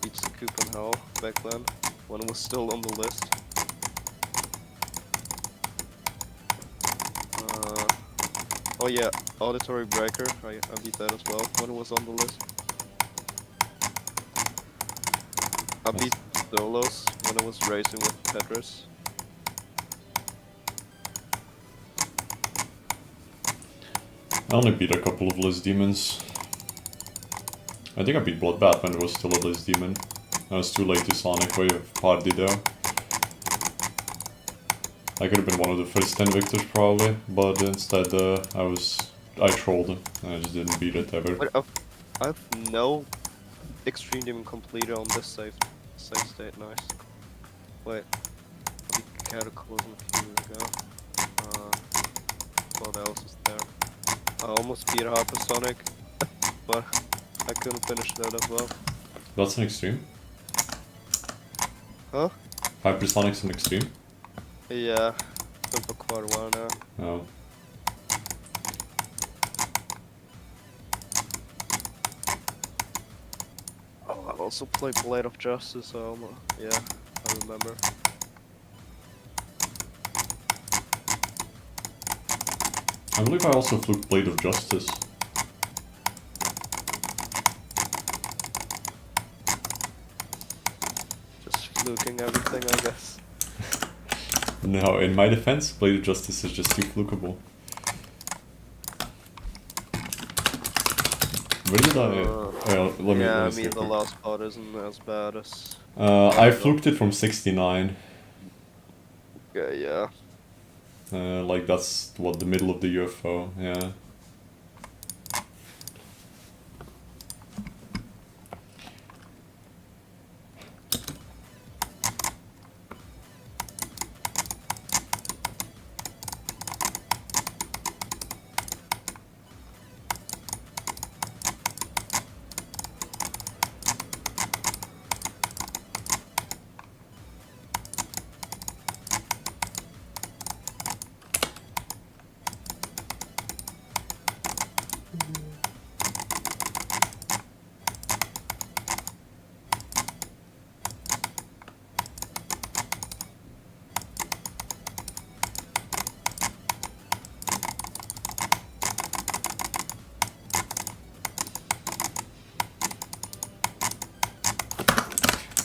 beats the Coop in Hell back then, when it was still on the list. Oh yeah, Auditory Breaker, I beat that as well, when it was on the list. I beat Solos when I was racing with Tetris. I only beat a couple of list demons. I think I beat Bloodbath when it was still a list demon. I was too late to Sonic Wave Party though. I could have been one of the first 10 victors probably, but instead I trolled him and I just didn't beat it ever. Wait, I've no Extreme Demon completed on this save state, nice. Wait, the Cataclysm a few years ago. What else is there? I almost beat Hypersonic, but I couldn't finish that as well. That's an extreme? Huh? Hypersonic's an extreme? Yeah, been for quite a while now. Oh. Oh, I also played Blade of Justice, so yeah, I remember. I believe I also fluked Blade of Justice. Just fluking everything, I guess. No, in my defense, Blade of Justice is just too flukable. Where did I mean the last part isn't as bad as... I fluked it from 69. Okay, yeah. Like that's what, the middle of the UFO, yeah.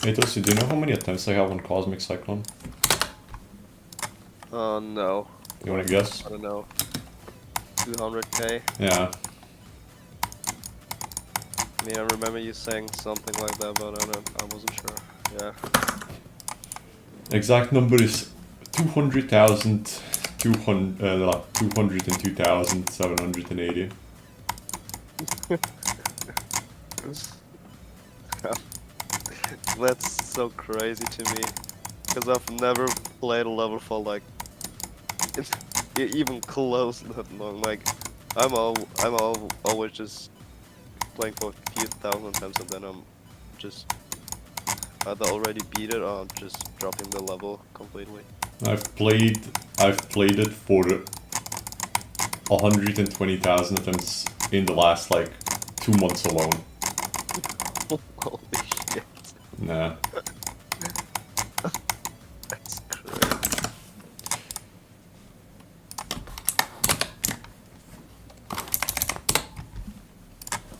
Hey Tosi, do you know how many attempts I have on Cosmic Cyclone? No. You wanna guess? I don't know. 200k? Yeah, I mean, I remember you saying something like that, but I wasn't sure. Yeah. Exact number is 202,780. That's so crazy to me, because I've never played a level for like even close that long. Like always just playing for a few thousand times, and then I'm just either already beat it or I'm just dropping the level completely. I've played it for 120,000 attempts in the last like 2 months alone. Holy shit. Nah. That's crazy.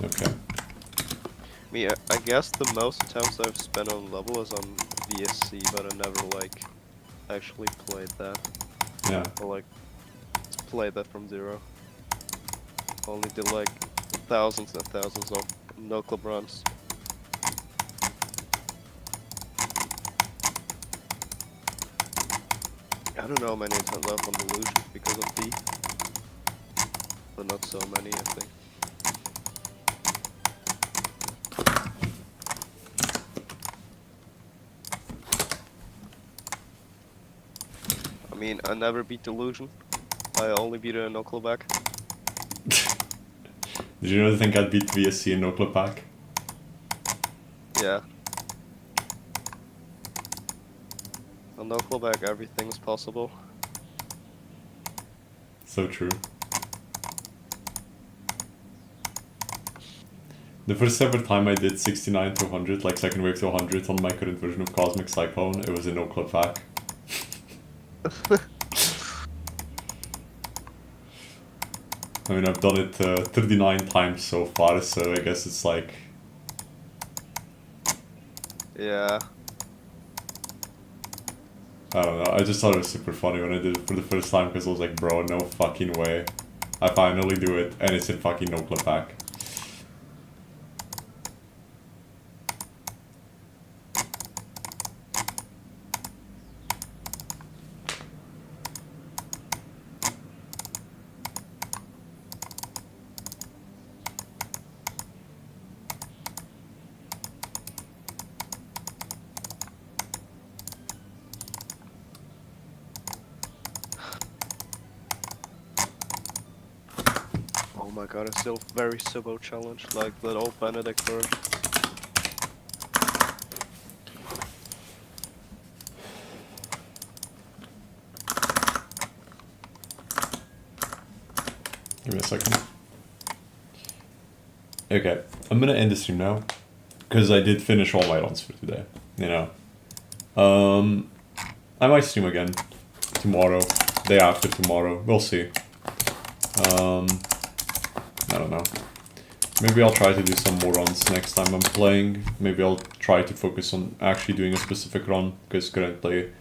Okay. I guess the most attempts I've spent on level is on VSC, but I never like actually played that. Yeah. Or like played that from zero. Only did like thousands and thousands of no club runs. I don't know how many attempts I've on Delusion because of D. But not so many, I think. I mean, I never beat Delusion. I only beat it in no club back. Did you really think I'd beat VSC in no club pack? Yeah. On no club back, everything's possible. So true. The first ever time I did 69 to 100, like second wave to 100 on my current version of Cosmic Cyclone, it was in no club pack. I mean, I've done it 39 times so far, so I guess it's like... Yeah. I don't know, I just thought it was super funny when I did it for the first time, because I was like, bro, no fucking way. I finally do it, and it's in fucking no club pack. Oh my god, it's still very Subo challenge, like that old Benedict version. Give me a second. Okay, I'm gonna end the stream now, because I did finish all my runs for today, you know. I might stream again tomorrow, day after tomorrow, we'll see. I don't know. Maybe I'll try to do some more runs next time I'm playing. Maybe I'll try to focus on actually doing a specific run, because currently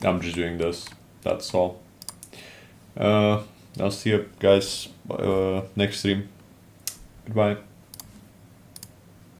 I'm just doing this, that's all. I'll see you guys next stream. Goodbye.